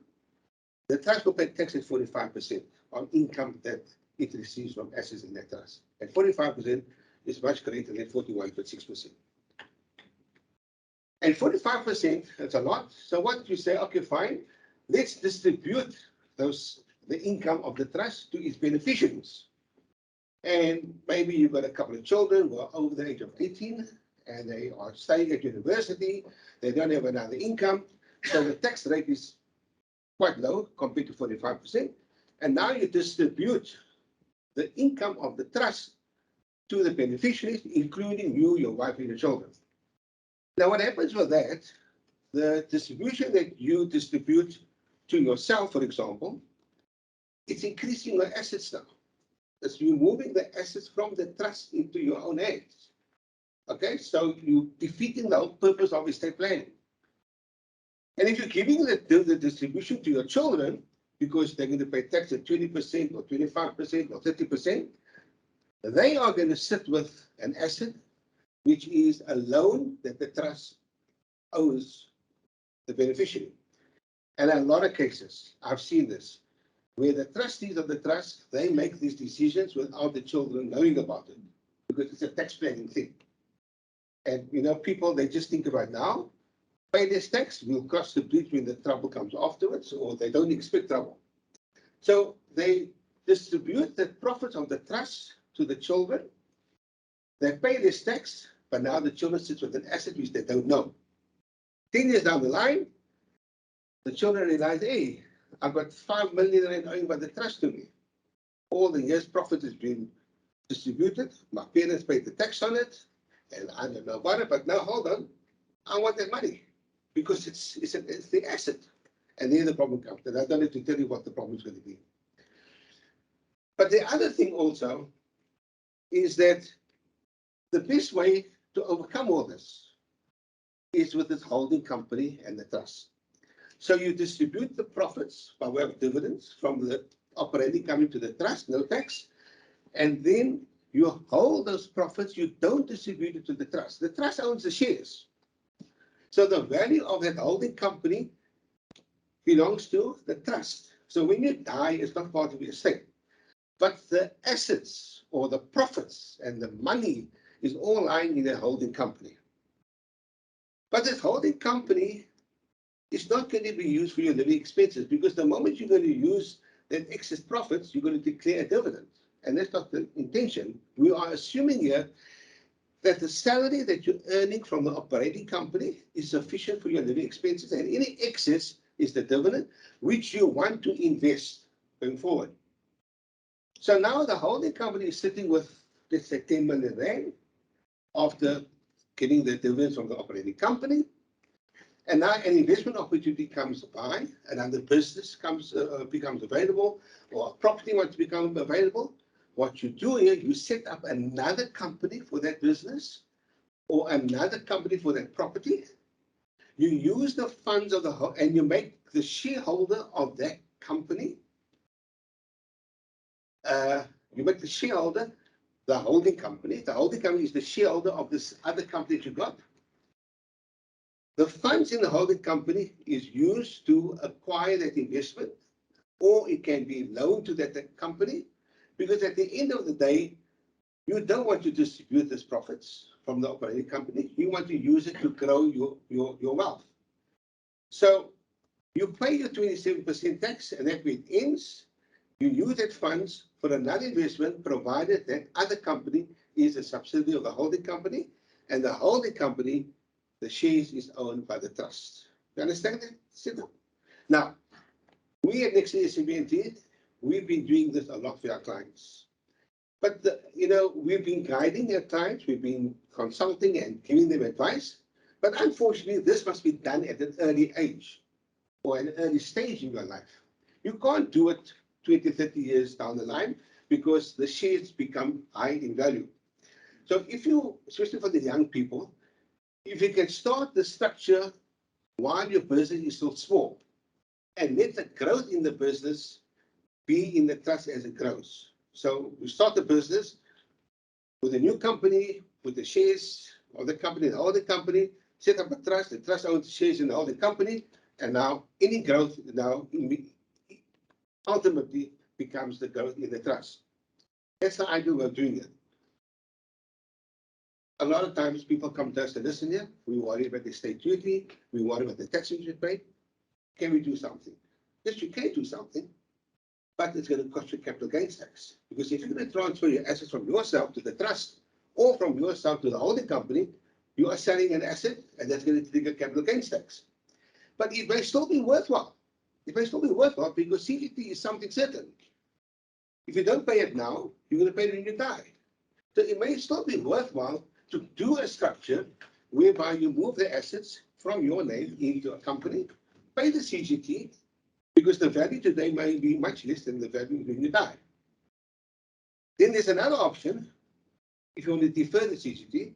the trust will pay tax at 45% on income that it receives from assets in that trust. And 45% is much greater than 41.6%. And 45%, that's a lot. So what you say, okay, fine, let's distribute the income of the trust to its beneficiaries. And maybe you've got a couple of children who are over the age of 18 and they are studying at university, they don't have another income, so the tax rate is quite low compared to 45%. And now you distribute the income of the trust to the beneficiaries, including you, your wife, and your children. Now, what happens with that, the distribution that you distribute to yourself, for example, it's increasing your assets now. It's removing the assets from the trust into your own hands. Okay, so you're defeating the whole purpose of estate planning. And if you're giving the distribution to your children, because they're going to pay tax at 20% or 25% or 30%, they are going to sit with an asset which is a loan that the trust owes the beneficiary. And in a lot of cases, I've seen this, where the trustees of the trust, they make these decisions without the children knowing about it, because it's a tax planning thing. And, you know, people, they just think about now, pay this tax, we'll cross the bridge when the trouble comes afterwards, or they don't expect trouble. So they distribute the profits of the trust to the children. They pay this tax, but now the children sit with an asset which they don't know. 10 years down the line, the children realize, hey, I've got 5 million rand owing by the trust to me. All the year's profit has been distributed. My parents paid the tax on it, and I don't know about it, but now hold on, I want that money because it's the asset. And then the problem comes, and I don't need to tell you what the problem is going to be. But the other thing also is that the best way to overcome all this is with this holding company and the trust. So you distribute the profits by way of dividends from the operating company to the trust, no tax, and then you hold those profits, you don't distribute it to the trust. The trust owns the shares. So the value of that holding company belongs to the trust. So when you die, it's not part of your estate. But the assets or the profits and the money is all lying in a holding company. But this holding company is not going to be used for your living expenses, because the moment you're going to use that excess profits, you're going to declare a dividend. And that's not the intention. We are assuming here that the salary that you're earning from the operating company is sufficient for your living expenses, and any excess is the dividend, which you want to invest going forward. So now the holding company is sitting with, let's say, 10 million rand after getting the dividends from the operating company. And now an investment opportunity comes by, another business becomes available, or a property wants to become available. What you do here, you set up another company for that business or another company for that property. You use the funds of the whole, and you make the shareholder of that company. You make the shareholder the holding company. The holding company is the shareholder of this other company that you got. The funds in the holding company is used to acquire that investment, or it can be loaned to that company, because at the end of the day, you don't want to distribute these profits from the operating company. You want to use it to grow your wealth. So you pay your 27% tax, and that way it ends. You use that funds for another investment, provided that other company is a subsidiary of the holding company, and the holding company, the shares is owned by the trust. You understand that? Simple. Now, we at Nexia SAB&T, we've been doing this a lot for our clients. But, we've been guiding our clients, we've been consulting and giving them advice. But unfortunately, this must be done at an early age or an early stage in your life. You can't do it 20, 30 years down the line, because the shares become high in value. So if you, especially for the young people, if you can start the structure while your business is still small and let the growth in the business be in the trust as it grows. So you start the business with a new company, with the shares of the company, the older company, set up a trust, the trust owns shares in the older company, and now any growth now ultimately becomes the growth in the trust. That's the idea of doing it. A lot of times people come to us and listen here, we worry about the state duty, we worry about the taxes you pay. Can we do something? Yes, you can do something, but it's going to cost you capital gains tax. Because if you're going to transfer your assets from yourself to the trust or from yourself to the holding company, you are selling an asset and that's going to trigger capital gains tax. But it may still be worthwhile. It may still be worthwhile because CGT is something certain. If you don't pay it now, you're going to pay it when you die. So it may still be worthwhile to do a structure whereby you move the assets from your name into a company, pay the CGT, because the value today may be much less than the value when you die. Then there's another option. If you want to defer the CGT,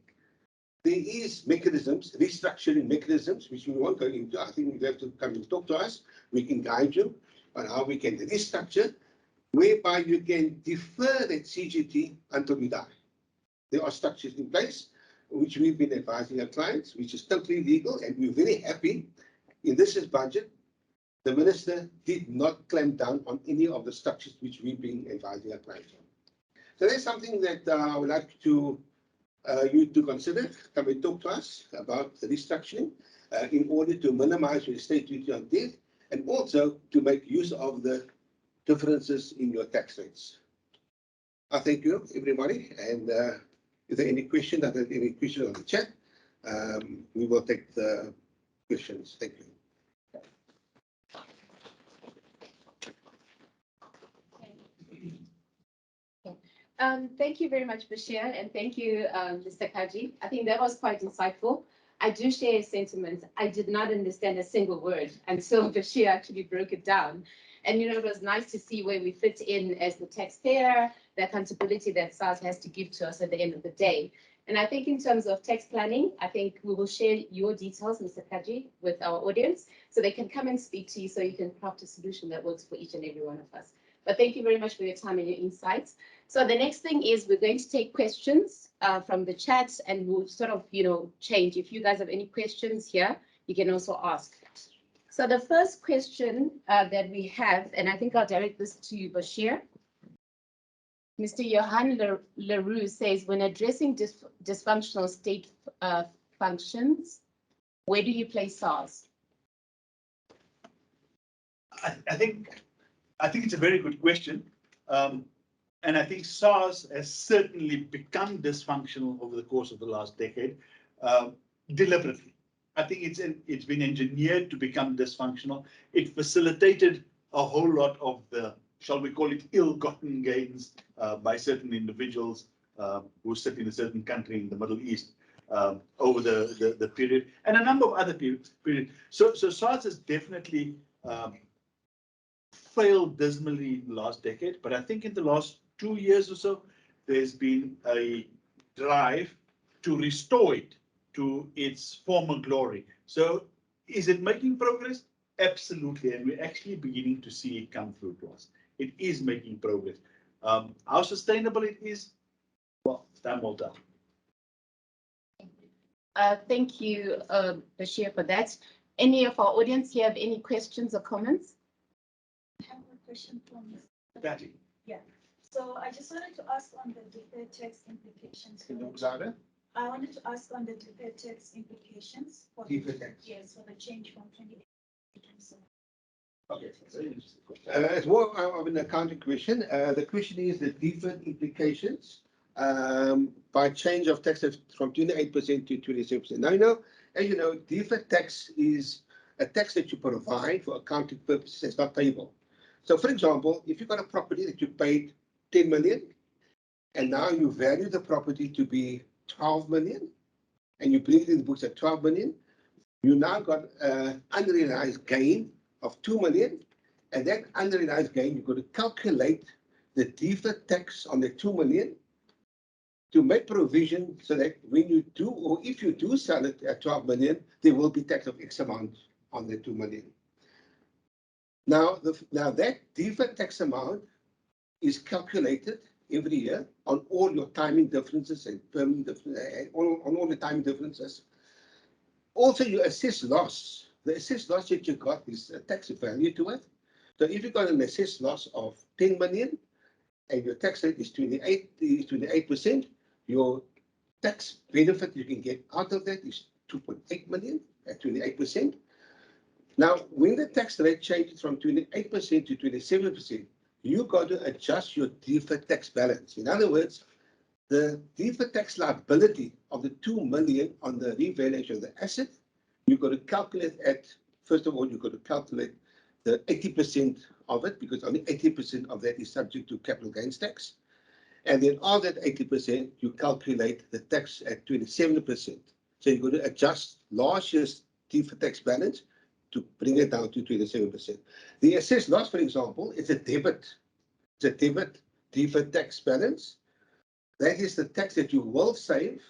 there is mechanisms, restructuring mechanisms, which we won't go into. I think you have to come and talk to us. We can guide you on how we can restructure, whereby you can defer that CGT until you die. There are structures in place, which we've been advising our clients, which is totally legal, and we're very happy. In this year's budget, the minister did not clamp down on any of the structures which we've been advising our clients on. So that's something that I would like to you to consider. Come and talk to us about the restructuring in order to minimize your estate duty on death and also to make use of the differences in your tax rates. I thank you, everybody. And is there any question? Are there any questions on the chat? We will take the questions. Thank you. Thank you very much, Bashir, and thank you, Mr. Kaji. I think that was quite insightful. I do share a sentiment. I did not understand a single word until Bashir actually broke it down. And, you know, it was nice to see where we fit in as the taxpayer, the accountability that SARS has to give to us at the end of the day. And I think in terms of tax planning, I think we will share your details, Mr. Kaji, with our audience, so they can come and speak to you so you can craft a solution that works for each and every one of us. But thank you very much for your time and your insights. So the next thing is we're going to take questions from the chat, and we'll sort of, you know, change. If you guys have any questions here, you can also ask. So the first question that we have, and I think I'll direct this to you, Bashir. Mr. Johan Leroux says, when addressing dysfunctional state functions, where do you place SARS? I think it's a very good question. And I think SARS has certainly become dysfunctional over the course of the last decade, deliberately. I think it's been engineered to become dysfunctional. It facilitated a whole lot of the, shall we call it, ill-gotten gains by certain individuals who sit in a certain country in the Middle East over the period, and a number of other periods. So SARS has definitely failed dismally in the last decade, but I think in the last 2 years or so, there's been a drive to restore it to its former glory. So is it making progress? Absolutely, and we're actually beginning to see it come through to us. It is making progress. How sustainable it is? Well, time will tell. Thank you, Bashir, for that. Any of our audience here have any questions or comments? I have a question for Ms. Patty. Yeah. So I just wanted to ask on the deferred tax implications. Can you talk louder? I wanted to ask on the deferred tax implications for Deferred tax. Yes, for the change from 28 to 27. Okay, very interesting question. It's more of an accounting question. The question is the deferred implications by change of tax from 28% to 27%. Now, as you know, deferred tax is a tax that you provide for accounting purposes. It's not payable. So, for example, if you've got a property that you paid 10 million, and now you value the property to be 12 million, and you bring it in the books at 12 million, you now got an unrealized gain of 2 million, and that unrealized gain, you've got to calculate the deferred tax on the 2 million to make provision so that when you do, or if you do sell it at 12 million, there will be tax of X amount on the 2 million. Now, that deferred tax amount is calculated every year on all your timing differences and permanent differences, on all the timing differences. Also, you assess loss. The assessed loss that you got is a tax value to it. So if you got an assessed loss of 10 million and your tax rate is 28%, your tax benefit you can get out of that is 2.8 million at 28%. Now, when the tax rate changes from 28% to 27%, you got to adjust your deferred tax balance. In other words, the deferred tax liability of the 2 million on the revaluation of the asset, you've got to calculate first of all, you've got to calculate the 80% of it, because only 80% of that is subject to capital gains tax. And then of that 80%, you calculate the tax at 27%. So you've got to adjust last year's deferred tax balance to bring it down to 27%. The assessed loss, for example, is a debit. It's a debit deferred tax balance. That is the tax that you will save.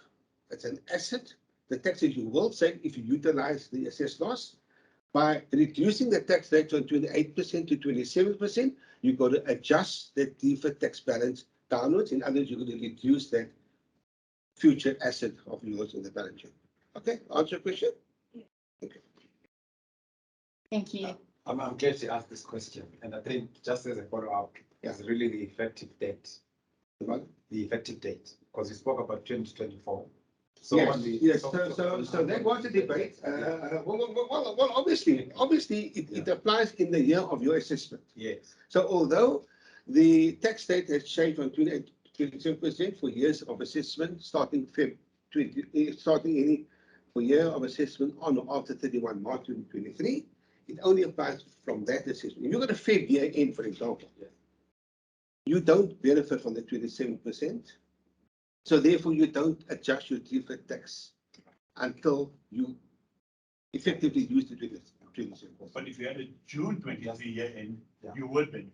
It's an asset. The tax that you will save if you utilize the assessed loss. By reducing the tax rate from 28% to 27%, you've got to adjust the deferred tax balance downwards. In other words, you're going to reduce that future asset of yours in the balance sheet. Okay, answer your question? Yeah. Okay. Thank you. I'm glad to ask this question, and I think just as a follow-up, is really the effective date. What? The effective date, because you spoke about 2024. So Yes, on the, yes. So that was the debate. Well, obviously, it applies in the year of your assessment. yes, So although the tax rate has changed from 28 to 27% for years of assessment, starting any for year of assessment on or after 31 March 2023, it only applies from that assessment. If you've got a Feb year end, for example, you don't benefit from the 27%. So therefore, you don't adjust your deferred tax until you effectively use the 27%. But if you had a June 23 year end, Yeah. you would benefit.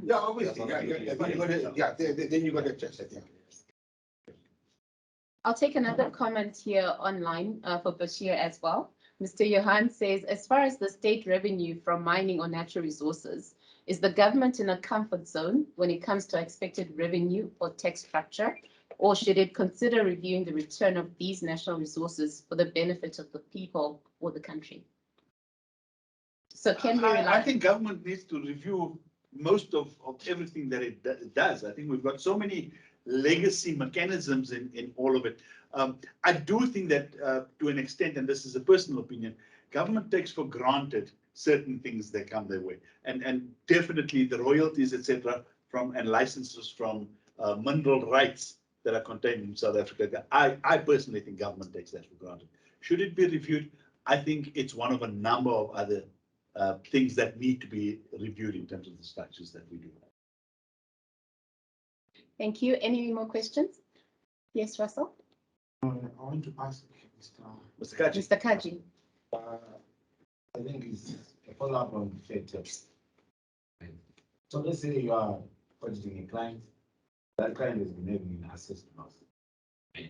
Yeah, obviously, then you got to adjust it. Yeah. I'll take another comment here online for Bashir as well. Mr. Johan says, as far as the state revenue from mining or natural resources, is the government in a comfort zone when it comes to expected revenue or tax structure? Or should it consider reviewing the return of these national resources for the benefit of the people or the country? So can we rely? I think government needs to review most of everything that it does. I think we've got so many legacy mechanisms in all of it. I do think that to an extent, and this is a personal opinion, government takes for granted certain things that come their way. And definitely the royalties, etc., and licenses from mineral rights that are contained in South Africa. I personally think government takes that for granted. Should it be reviewed? I think it's one of a number of other things that need to be reviewed in terms of the structures that we do. Thank you. Any more questions? Yes, Russell. I want to ask Mr. Kaji. Mr. Kaji. I think it's a follow-up on fair tax. So let's say you are auditing a client, that client has been having an assessed loss.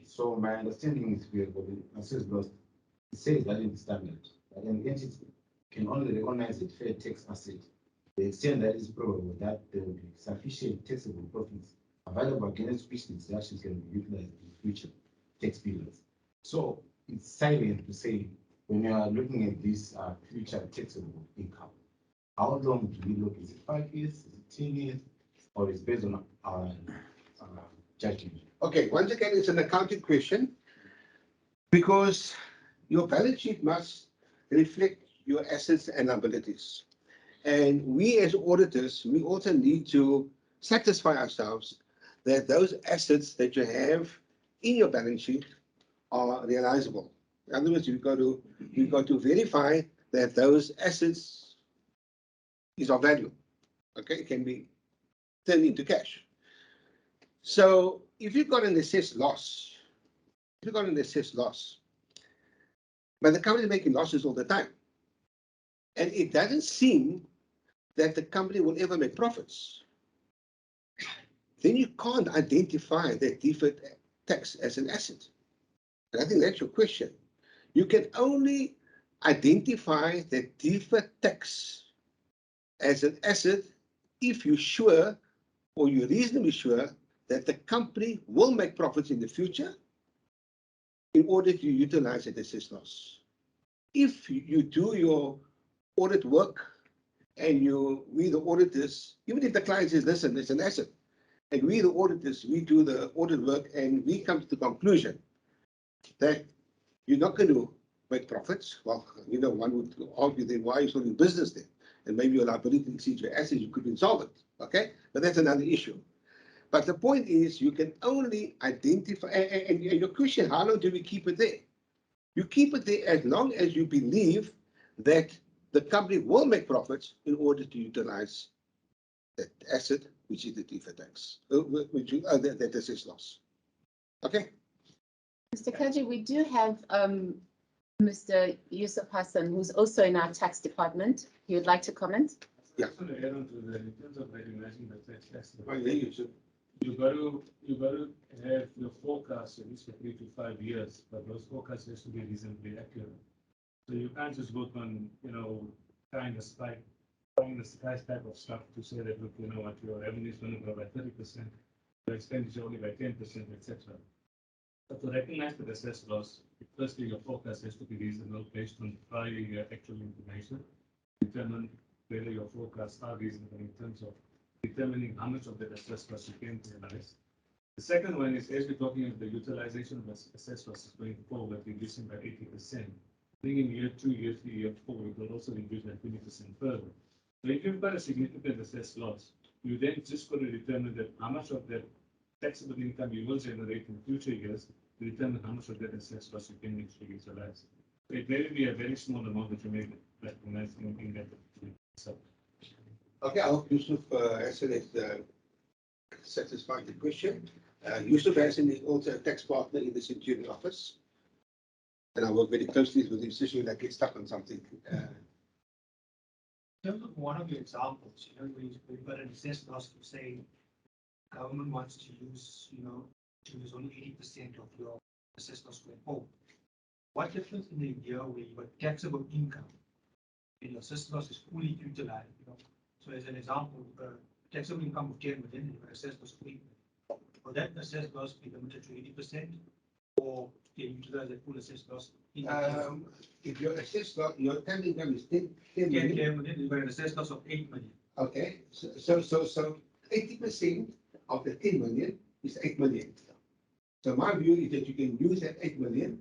So my understanding is we have got an assessed loss. It says that in the standard, that an entity can only recognize a fair tax asset. The extent that is probable that there will be sufficient taxable profits available against which the deductions can be utilized in future tax periods. So it's silent to say when you are looking at this future taxable income, how long do we look? Is it 5 years? Is it 10 years? Or is it based on our judgment? Okay, once again, it's an accounting question because your balance sheet must reflect your assets and liabilities. And we as auditors, we also need to satisfy ourselves that those assets that you have in your balance sheet are realizable. In other words, you've got to verify that those assets is of value. Okay, it can be turned into cash. So if you've got an assessed loss, but the company is making losses all the time, and it doesn't seem that the company will ever make profits, then you can't identify that deferred tax as an asset. And I think that's your question. You can only identify the deferred tax as an asset if you're sure, or you're reasonably sure, that the company will make profits in the future in order to utilize it as its loss. If you do your audit work and we the auditors, even if the client says, listen, it's an asset, and we the auditors, we do the audit work and we come to the conclusion that you're not going to make profits. Well, one would argue then why are you still in business then? And maybe your liability exceeds your assets, you could be insolvent. Okay, but that's another issue. But the point is, you can only identify, and your question, how long do we keep it there? You keep it there as long as you believe that the company will make profits in order to utilize that asset, which is the deferred tax, that is its loss. Okay. Mr. Kaji, we do have Mr. Yusuf Hassan, who's also in our tax department. He would like to comment. Yeah. In terms of recognizing the tax asset, You you got to have your forecast at least for 3 to 5 years, but those forecasts has to be reasonably accurate. So you can't just work on, kind of spike, the sky type of stuff to say that, look, what, your revenue is going to grow by 30%, your expenditure only by 10%, etc. But to recognize the assessed loss, firstly, your forecast has to be reasonable based on prior year actual information. Determine whether your forecasts are reasonable in terms of determining how much of that assessed loss you can realize. The second one is, as we're talking about the utilization of assessed losses going forward, reducing by 80%. Bringing year 2, year 3, year 4, it will also reduce by 20% further. So if you've got a significant assessed loss, you then just got to determine that how much of that taxable income you will generate in future years to determine how much of that assessed loss you can actually utilize. So it may be a very small amount that you may recognize in that. So. Okay, I hope Yusuf Hassan has satisfied the question. Yusuf Hassan is also a tax partner in the Centurion office, and I work very closely with him, especially when I get stuck on something. In terms of one of your examples, we've got an assessed loss to say government wants to use, to use only 80% of your assessed loss going forward. What difference in the year where you've got taxable income and your assessed loss is fully utilized? So as an example, taxable income of 10 million and your assessed loss of 8 million. Will that assessed loss be limited to 80%, or can you utilize that full assessed loss? If your assessed loss, your tax income is 10 million, you've got an assessed loss of 8 million. Okay, so 80% of the 10 million is 8 million. So my view is that you can use that 8 million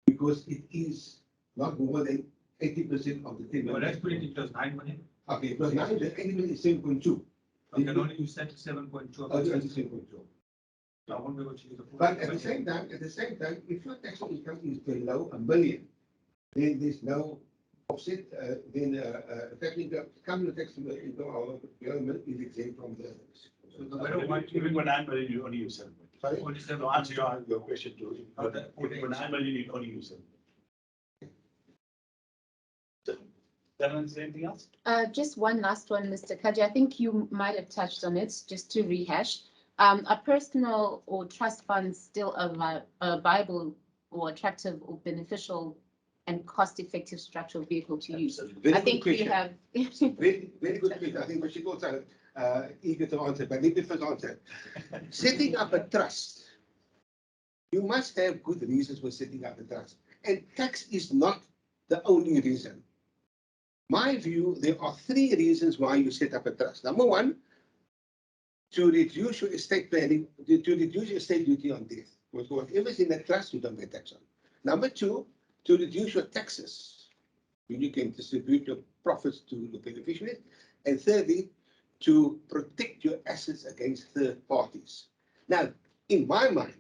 because it is not more than 80% of the 10 million. Well, let's put it as 9 million. Okay, plus 9, the 8 million is 7.2. You can only use that 7.2. Oh, 7.2. I won't be able to use the full. But at the same time, if your taxable income is below $1 million, then there's no offset. Then tax income, coming to taxable income, our government is exempt from the. So no matter what, even for 9 million, you only use 7. Sorry? To answer your question too. Even for 9 million, you only use 7. Is there anything else? Just one last one, Mr. Kaji. I think you might have touched on it, just to rehash. Are personal or trust funds still a viable or attractive or beneficial and cost-effective structural vehicle to use? I think we have. Very, very good question. I think we should also eager to answer, but let me first answer. Setting up a trust, you must have good reasons for setting up a trust. And tax is not the only reason. My view, there are 3 reasons why you set up a trust. Number 1, to reduce your estate planning, to reduce your estate duty on death. Because whatever is in the trust, you don't pay tax on. Number 2, to reduce your taxes. You can distribute your profits to the beneficiaries. And thirdly, to protect your assets against third parties. Now, in my mind,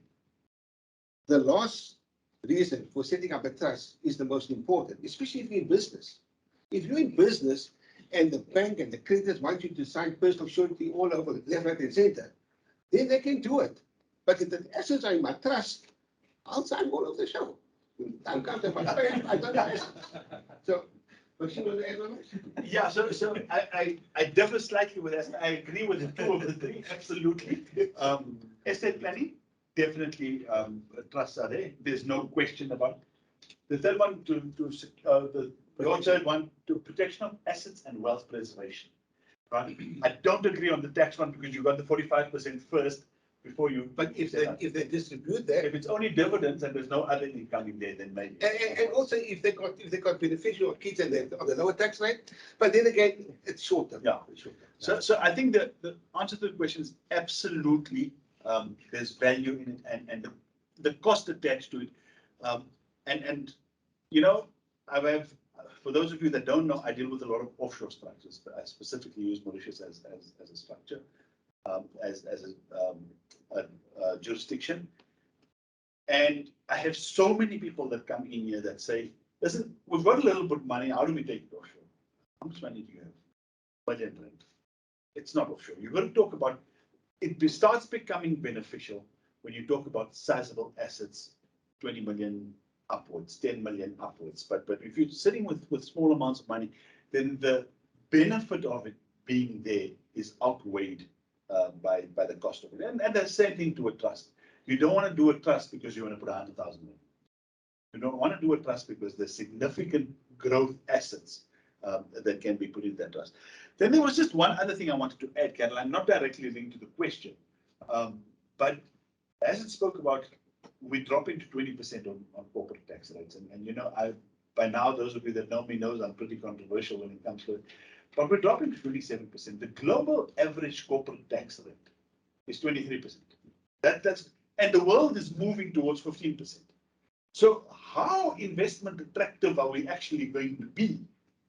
the last reason for setting up a trust is the most important, especially if you're in business. If you're in business and the bank and the creditors want you to sign personal surety all over left, right, and center, then they can do it. But if the assets are in my trust, I'll sign all of the show. I'm comfortable. I don't know. So But you want to add on it? Yeah, so I differ slightly with that. I agree with the two of the three, absolutely. Estate planning, definitely, trusts are there. There's no question about it. The third one your third one, to protection of assets and wealth preservation. Right? I don't agree on the tax one because you got the 45% first before you. But if they distribute that, If it's only dividends and there's no other income in there, then maybe. and also if they got beneficial kids and they're on the lower tax rate, but then again, it's short term. Yeah. So I think the answer to the question is absolutely, there's value in it and the cost attached to it. And you know, for those of you that don't know, I deal with a lot of offshore structures, but I specifically use Mauritius as a structure, as a jurisdiction. And I have so many people that come in here that say, listen, we've got a little bit of money, how do we take it offshore? How much money do you have? Budget rent. It's not offshore. You've got to talk about, it starts becoming beneficial when you talk about sizable assets, 20 million upwards, 10 million upwards. But if you're sitting with small amounts of money, then the benefit of it being there is outweighed by the cost of it. And the same thing to a trust. You don't want to do a trust because you want to put 100,000 in. You don't want to do a trust because there's significant growth assets that can be put in that trust. Then there was just one other thing I wanted to add, Caroline, not directly linked to the question, but as it spoke about, we drop into 20% on corporate tax rates. And you know, by now, those of you that know me knows I'm pretty controversial when it comes to it. But we're dropping to 27%. The global average corporate tax rate is 23%. And the world is moving towards 15%. So how investment attractive are we actually going to be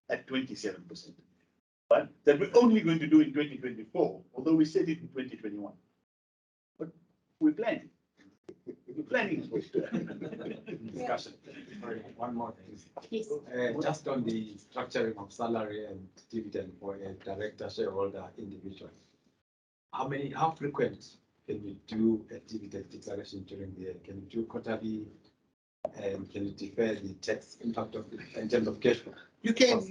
at 27%? Right? That we're only going to do in 2024, although we said it in 2021. But we're planning. We're planning Discussion. Sorry, one more thing. Yes. Just on the structuring of salary and dividend for a director, shareholder, individual. How frequent can you do a dividend declaration during the year? Can you do quarterly? And can you defer the tax impact of it in terms of cash flow? You can't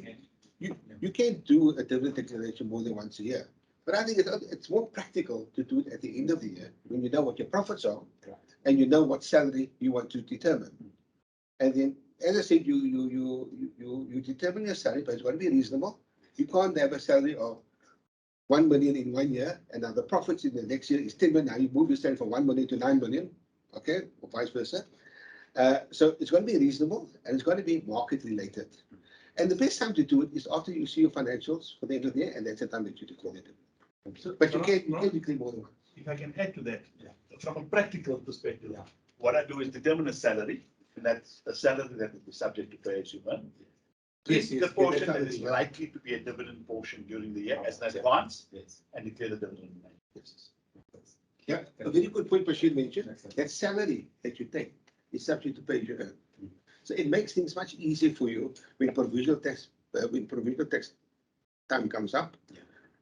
do a dividend declaration more than once a year. But I think it's more practical to do it at the end of the year when you know what your profits are, Right. and you know what salary you want to determine. And then, as I said, you determine your salary, but it's got to be reasonable. You can't have a salary of 1 million in 1 year, and now the profits in the next year is 10 million. Now you move your salary from 1 million to 9 million, okay, or vice versa. So it's going to be reasonable and it's going to be market related. And the best time to do it is after you see your financials for the end of the year, and that's the time that you declare it. But you can't declare more than one. If I can add to that, from a practical perspective, what I do is determine a salary, and that's a salary that will be subject to pay as you earn. Yes, The yes, portion yes, that is yeah. likely to be a dividend portion during the year as an advance, Yes. and declare the dividend. Yes. Yeah, a very good point Bashir mentioned. That salary that you take is subject to pay as you earn. So it makes things much easier for you when provisional tax time comes up.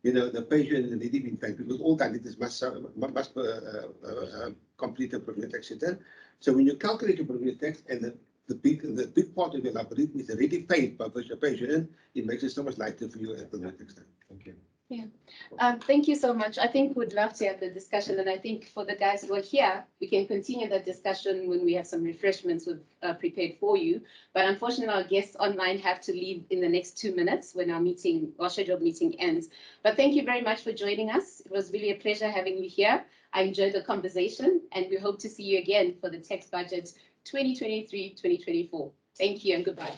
You know, the pay as you earn is already been paid because all candidates must complete a provisional tax return. So when you calculate your provisional tax and the big part of your liability is already paid by virtue of pay as you earn, it makes it so much lighter for you at the next time. Thank you. Thank you so much. I think we'd love to have the discussion, and I think for the guys who are here, we can continue that discussion when we have some refreshments with prepared for you. But unfortunately, our guests online have to leave in the next 2 minutes when our scheduled meeting ends. But thank you very much for joining us. It was really a pleasure having you here. I enjoyed the conversation, and we hope to see you again for the tax budget 2023-2024. Thank you and goodbye.